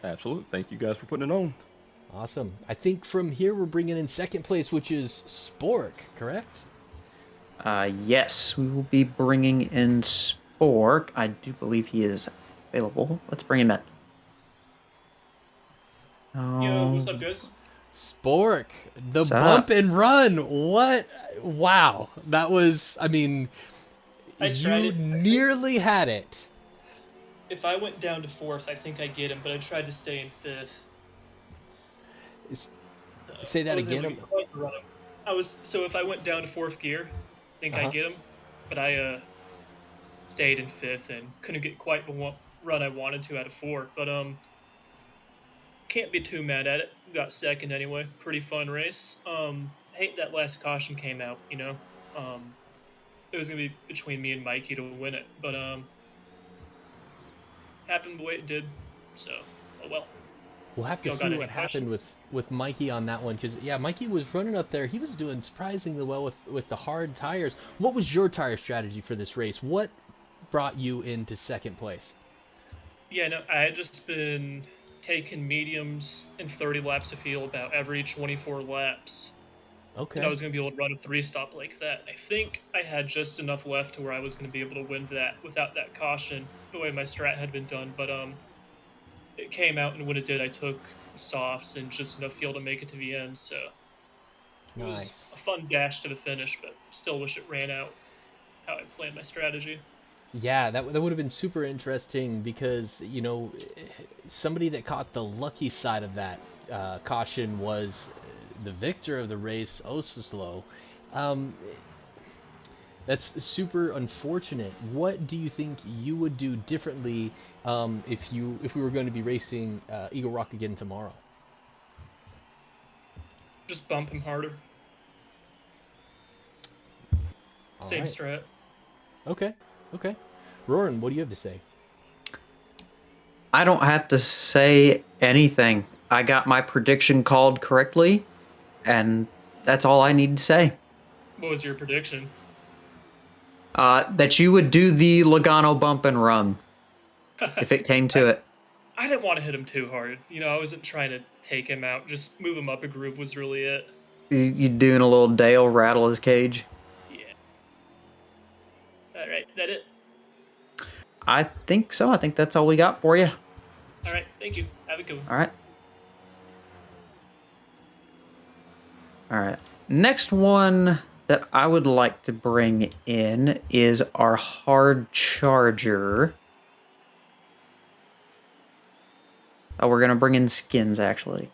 Absolutely. Thank you guys for putting it on. Awesome. I think from here we're bringing in second place, which is Spork, correct? Yes, we will be bringing in Spork. I do believe he is available. Let's bring him in. Yo, what's up, guys? Spork, the bump and run. What? Wow. That was, I mean, you nearly had it. If I went down to 4th, I think I'd get him, but I tried to stay in 5th. Say that again. So if I went down to 4th gear, I think I'd get him, but I stayed in 5th and couldn't get quite the run I wanted to out of 4. But can't be too mad at it. Got second anyway. Pretty fun race. Hate that last caution came out. You know, it was gonna be between me and Mikey to win it, but happened the way it did. So, oh well. We'll have to see what happened with Mikey on that one, because yeah, Mikey was running up there. He was doing surprisingly well with the hard tires. What was your tire strategy for this race? What brought you into second place? Yeah, no, I had just been taking mediums in 30 laps of field about every 24 laps. Okay. And I was going to be able to run a 3-stop like that. I think I had just enough left to where I was going to be able to win that without that caution, the way my strat had been done. But it came out, and when it did, I took softs and just enough fuel to make it to the end. So it was a fun dash to the finish, but still wish it ran out how I planned my strategy. Yeah, that would have been super interesting, because, you know, somebody that caught the lucky side of that caution was the victor of the race, Oslo. That's super unfortunate. What do you think you would do differently if we were going to be racing Eaglerock again tomorrow? Just bump him harder. Same strat. Okay. Roran, what do you have to say? I don't have to say anything. I got my prediction called correctly, and that's all I need to say. What was your prediction? That you would do the Logano bump and run if it came to it. I didn't want to hit him too hard. You know, I wasn't trying to take him out. Just move him up a groove was really it. You doing a little Dale rattle his cage? Yeah. All right, that it? I think so. I think that's all we got for you. All right, thank you. Have a good one. All right. Next one that I would like to bring in is our hard charger. Oh, we're going to bring in skins, actually.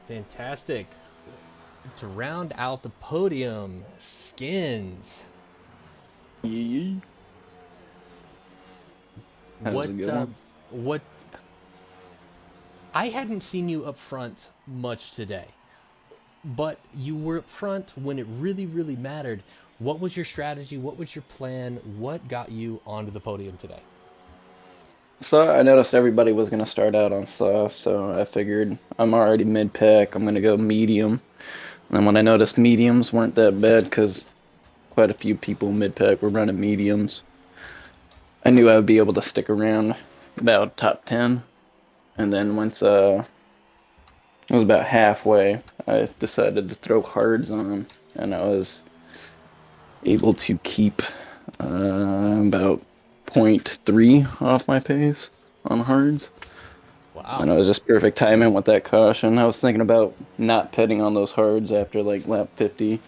Fantastic. To round out the podium, skins. What I hadn't seen you up front much today, but you were up front when it really, really mattered. What was your strategy? What was your plan? What got you onto the podium today? So I noticed everybody was going to start out on soft, so I figured I'm already mid-pick. I'm going to go medium. And then when I noticed mediums weren't that bad because quite a few people mid-pack were running mediums. I knew I would be able to stick around about top 10. And then once it was about halfway, I decided to throw hards on, and I was able to keep about 0.3 off my pace on hards. Wow. And it was just perfect timing with that caution. I was thinking about not pitting on those hards after like lap 50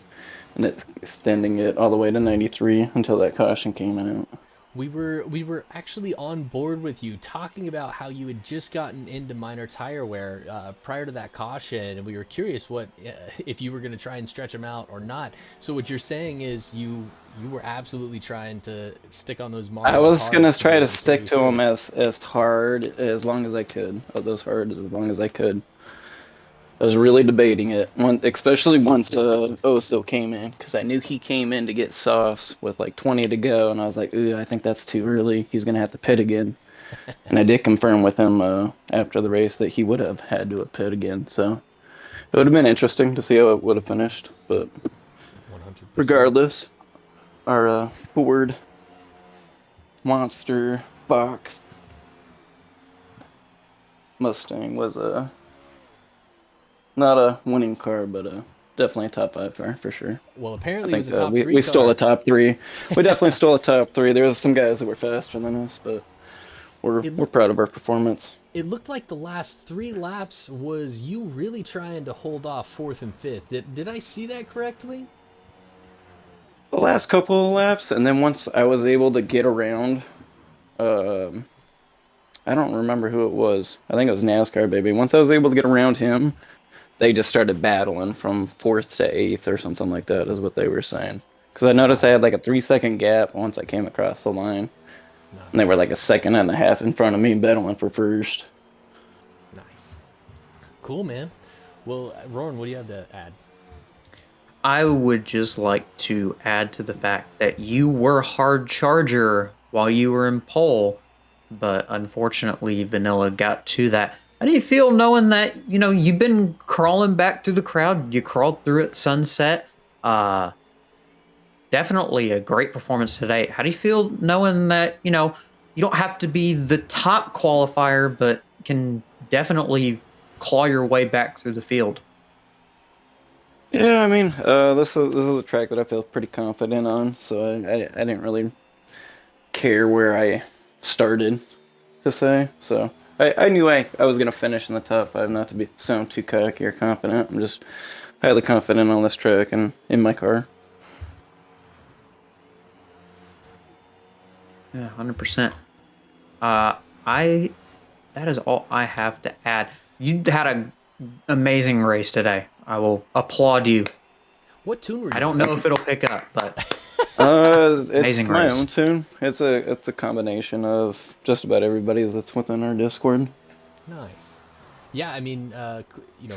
and extending it all the way to 93 until that caution came out. We were actually on board with you, talking about how you had just gotten into minor tire wear prior to that caution, and we were curious what if you were going to try and stretch them out or not. So what you're saying is you were absolutely trying to stick on those Mario. I was going to try to stick to them as hard as long as I could, those hards as long as I could. I was really debating it, especially once Oso came in, because I knew he came in to get softs with like 20 to go, and I was like, ooh, I think that's too early. He's going to have to pit again. And I did confirm with him after the race that he would have had to have pit again, so it would have been interesting to see how it would have finished, but 100%. Regardless, our Ford Monster Fox Mustang was not a winning car, but definitely a top 5 car for sure. Well, apparently I it was think a top 3 we car. stole a top 3. We definitely stole a top 3. There was some guys that were faster than us, but we're proud of our performance. It looked like the last 3 laps was you really trying to hold off 4th and 5th. Did I see that correctly? The last couple of laps, and then once I was able to get around, I don't remember who it was. I think it was NASCAR, baby. Once I was able to get around him, they just started battling from 4th to 8th or something like that is what they were saying. Because I noticed I had like a 3-second gap once I came across the line. Nice. And they were like a 1.5 seconds in front of me battling for first. Nice. Cool, man. Well, Roran, what do you have to add? I would just like to add to the fact that you were hard charger while you were in pole, but unfortunately Vanilla got to that. How do you feel knowing that, you've been crawling back through the crowd? You crawled through at sunset. Definitely a great performance today. How do you feel knowing that, you don't have to be the top qualifier, but can definitely claw your way back through the field? Yeah, I mean, this is a track that I feel pretty confident on, so I didn't really care where I started, to say. So I knew I was going to finish in the top 5, not to sound too cocky or confident. I'm just highly confident on this track and in my car. Yeah, 100%. That is all I have to add. You had an amazing race today. I will applaud you. What tune were you? I don't know if it'll pick up, but it's my own tune. It's a combination of just about everybody's that's within our Discord. Nice. Yeah, I mean,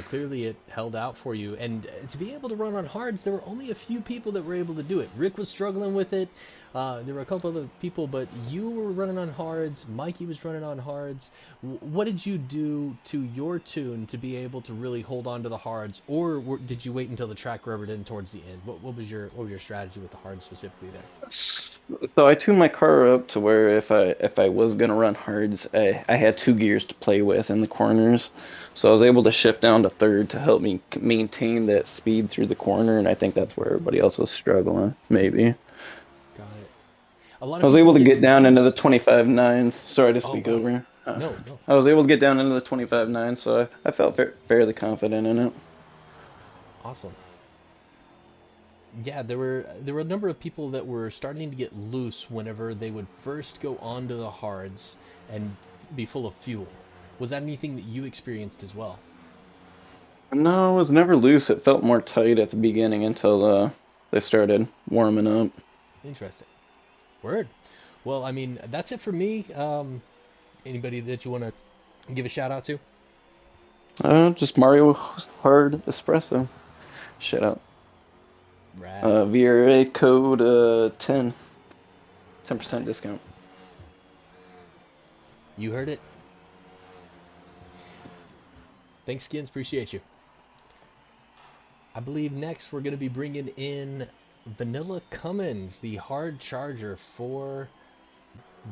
clearly it held out for you, and to be able to run on hards, there were only a few people that were able to do it. Rick was struggling with it. There were a couple other people, but you were running on hards. Mikey was running on hards. What did you do to your tune to be able to really hold on to the hards, or did you wait until the track rubbered in towards the end? What was your strategy with the hards specifically there? So I tuned my car up to where if I was gonna run hards, I had 2 gears to play with in the corners. So I was able to shift down to 3rd to help me maintain that speed through the corner, and I think that's where everybody else was struggling, maybe. Got it. I was able to get down into the 25.9s. Sorry to speak over. No. I was able to get down into the 25.9s, so I felt fairly confident in it. Awesome. Yeah, there were a number of people that were starting to get loose whenever they would first go onto the hards and be full of fuel. Was that anything that you experienced as well? No, it was never loose. It felt more tight at the beginning until they started warming up. Interesting. Word. Well, I mean, that's it for me. Anybody that you want to give a shout out to? Just Mario Hard Espresso. Shout out. Rad. VRA code 10% discount. You heard it. Thanks, Skins. Appreciate you. I believe next we're going to be bringing in Vanilla Cummins, the hard charger for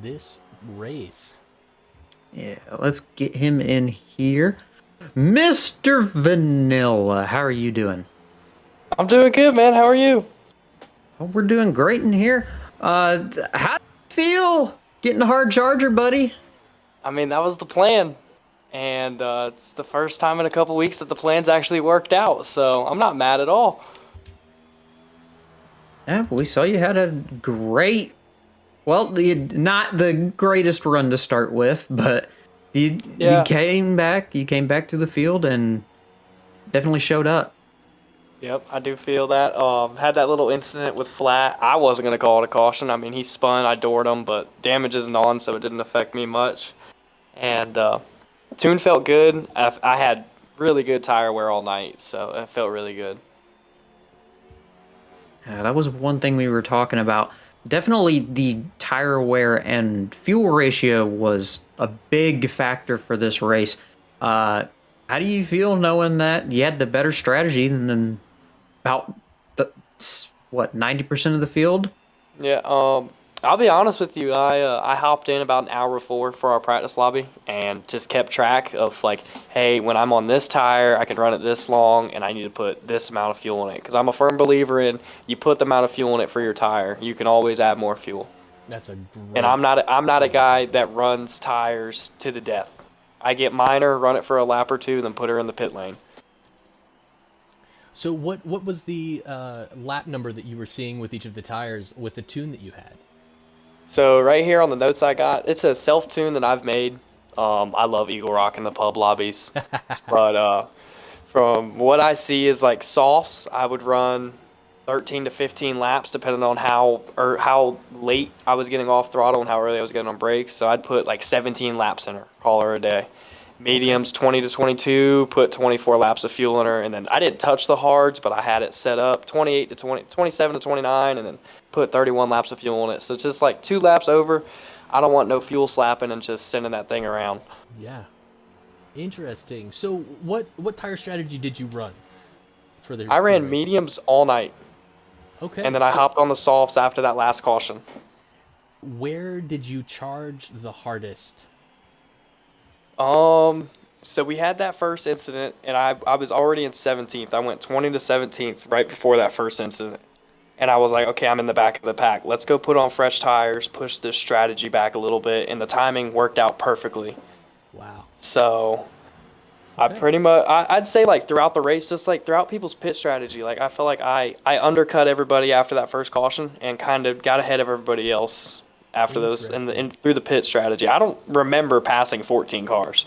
this race. Yeah, let's get him in here. Mr. Vanilla, how are you doing? I'm doing good, man. How are you? Oh, we're doing great in here. How do you feel getting a hard charger, buddy? I mean, that was the plan. And it's the first time in a couple weeks that the plan's actually worked out, so I'm not mad at all. Yeah, we saw you had a great, well, not the greatest run to start with, but you came back to the field and definitely showed up. Yep, I do feel that. Had that little incident with Flat. I wasn't going to call it a caution. I mean, he spun, I doored him, but damage isn't on, so it didn't affect me much. And tune felt good. I had really good tire wear all night, so it felt really good. Yeah, that was one thing we were talking about. Definitely the tire wear and fuel ratio was a big factor for this race. How do you feel knowing that you had the better strategy than about 90% of the field? Yeah, I'll be honest with you. I hopped in about an hour before for our practice lobby and just kept track of like, hey, when I'm on this tire, I can run it this long, and I need to put this amount of fuel in it. Because I'm a firm believer in you put the amount of fuel in it for your tire, you can always add more fuel. That's a great. And I'm not a guy that runs tires to the death. I get minor, run it for a lap or two, then put her in the pit lane. So what was the lap number that you were seeing with each of the tires with the tune that you had? So right here on the notes I got, it's a self-tune that I've made. I love Eaglerock in the pub lobbies. But from what I see is like softs, I would run 13 to 15 laps depending on how late I was getting off throttle and how early I was getting on brakes. So I'd put like 17 laps in her, call her a day. Mediums 20 to 22, put 24 laps of fuel in her, and then I didn't touch the hards, but I had it set up 28 to 20, 27 to 29, and then put 31 laps of fuel in it. So just like 2 laps over, I don't want no fuel slapping and just sending that thing around. Yeah, interesting. So what tire strategy did you run for the? I ran race? mediums all night. Okay. And then I hopped on the softs after that last caution. Where did you charge the hardest? So we had that first incident, and I was already in 17th. I went 20 to 17th right before that first incident. And I was like, okay, I'm in the back of the pack. Let's go put on fresh tires, push this strategy back a little bit, and the timing worked out perfectly. Wow. So I pretty much, I'd say like throughout the race, just like throughout people's pit strategy, like I feel like I undercut everybody after that first caution and kind of got ahead of everybody else after those and through the pit strategy. I don't remember passing 14 cars.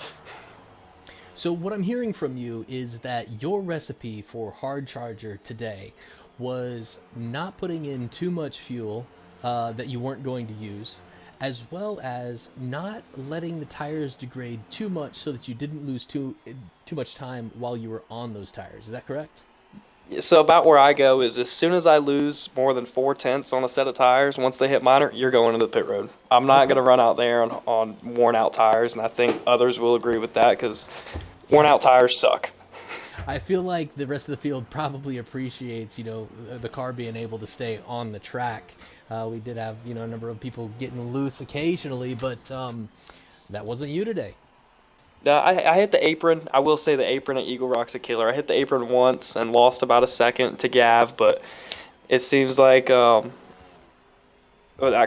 So what I'm hearing from you is that your recipe for hard charger today was not putting in too much fuel that you weren't going to use, as well as not letting the tires degrade too much so that you didn't lose too much time while you were on those tires. Is that correct? So about where I go is as soon as I lose more than 4/10 on a set of tires, once they hit minor, you're going to the pit road. I'm not going to run out there on worn out tires, and I think others will agree with that because worn out tires suck. I feel like the rest of the field probably appreciates, the car being able to stay on the track. We did have, a number of people getting loose occasionally, but that wasn't you today. No, I hit the apron. I will say the apron at Eaglerock's a killer. I hit the apron once and lost about a second to Gav, but it seems like that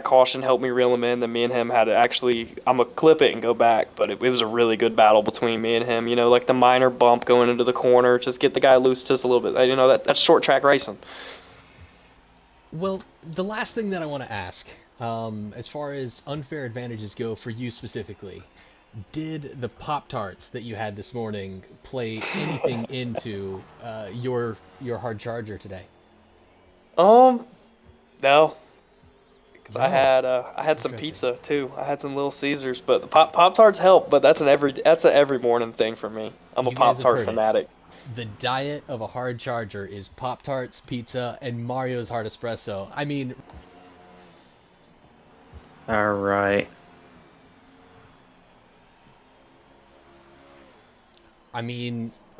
caution helped me reel him in. Then me and him had to actually, I'm going to clip it and go back, but it was a really good battle between me and him. Like the minor bump going into the corner, just get the guy loose just a little bit. That's short track racing. Well, the last thing that I want to ask, as far as unfair advantages go for you specifically, did the Pop-Tarts that you had this morning play anything into your hard charger today? No. Because I had some pizza too. I had some Little Caesars, but the Pop-Tarts help. But that's an every morning thing for me. I'm a Pop-Tart fanatic. The diet of a hard charger is Pop-Tarts, pizza, and Mario's Hard Espresso. I mean, all right.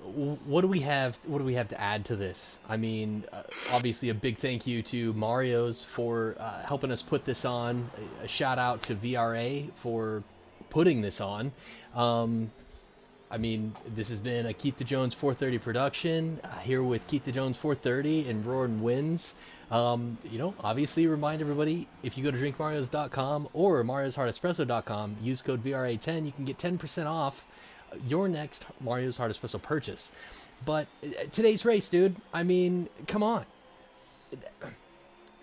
what do we have? What do we have to add to this? I mean, obviously a big thank you to Mario's for helping us put this on. A shout out to VRA for putting this on. I mean, this has been a Keith the Jones 430 production here with Keith the Jones 430 and Roaring Winds. You know, obviously remind everybody, if you go to drinkmarios.com or marioshardspresso.com, use code VRA10, you can get 10% off your next Mario's Hard Espresso purchase. But today's race, dude, I mean, come on.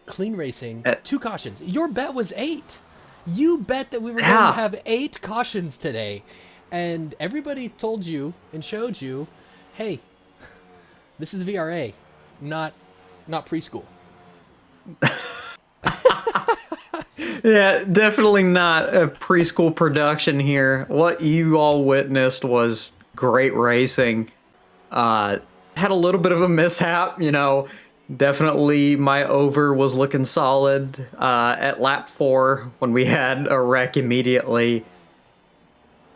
Clean racing, 2 cautions. Your bet was 8. You bet that we were going to have 8 cautions today. And everybody told you and showed you, hey, this is the VRA, not preschool. Yeah, definitely not a preschool production here. What you all witnessed was great racing. Had a little bit of a mishap, you know. Definitely my over was looking solid at lap 4 when we had a wreck immediately.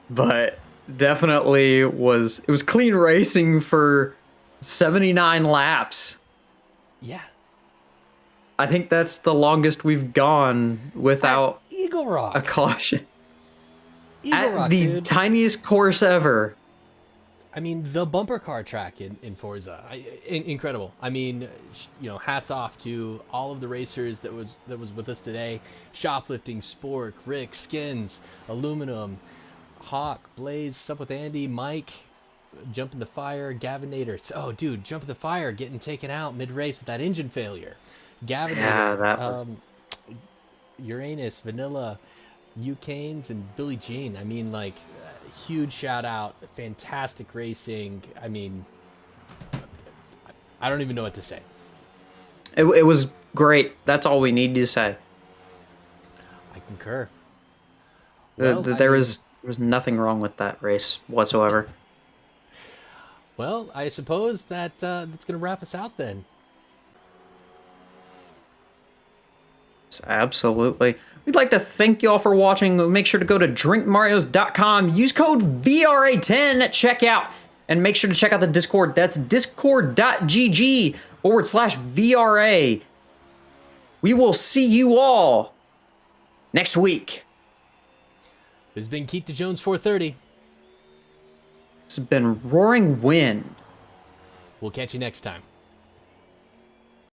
But definitely it was clean racing for 79 laps. Yeah. I think that's the longest we've gone without Eaglerock. a caution. Eaglerock, At the dude. tiniest course ever. I mean, the bumper car track in Forza, incredible. I mean, you know, hats off to all of the racers that was with us today. Shoplifting, Spork, Rick, Skins, Aluminum, Hawk, Blaze, Sup with Andy, Mike, Jump in the Fire, Gavinator. Oh, dude, Jump in the Fire getting taken out mid-race with that engine failure. Gavinator, Yeah, that was... Uranus, Vanilla, Ucanes, and Billie Jean. I mean, like, huge shout out, fantastic racing. I mean, I don't even know what to say. It was great. That's all we need to say. I concur. Well, There was nothing wrong with that race whatsoever. Well, I suppose that's going to wrap us out then. Absolutely. We'd like to thank you all for watching. Make sure to go to drinkmarios.com. Use code VRA10 at checkout. And make sure to check out the Discord. That's discord.gg/VRA. We will see you all next week. This has been Keith the Jones 430. This has been Roaring Wind. We'll catch you next time.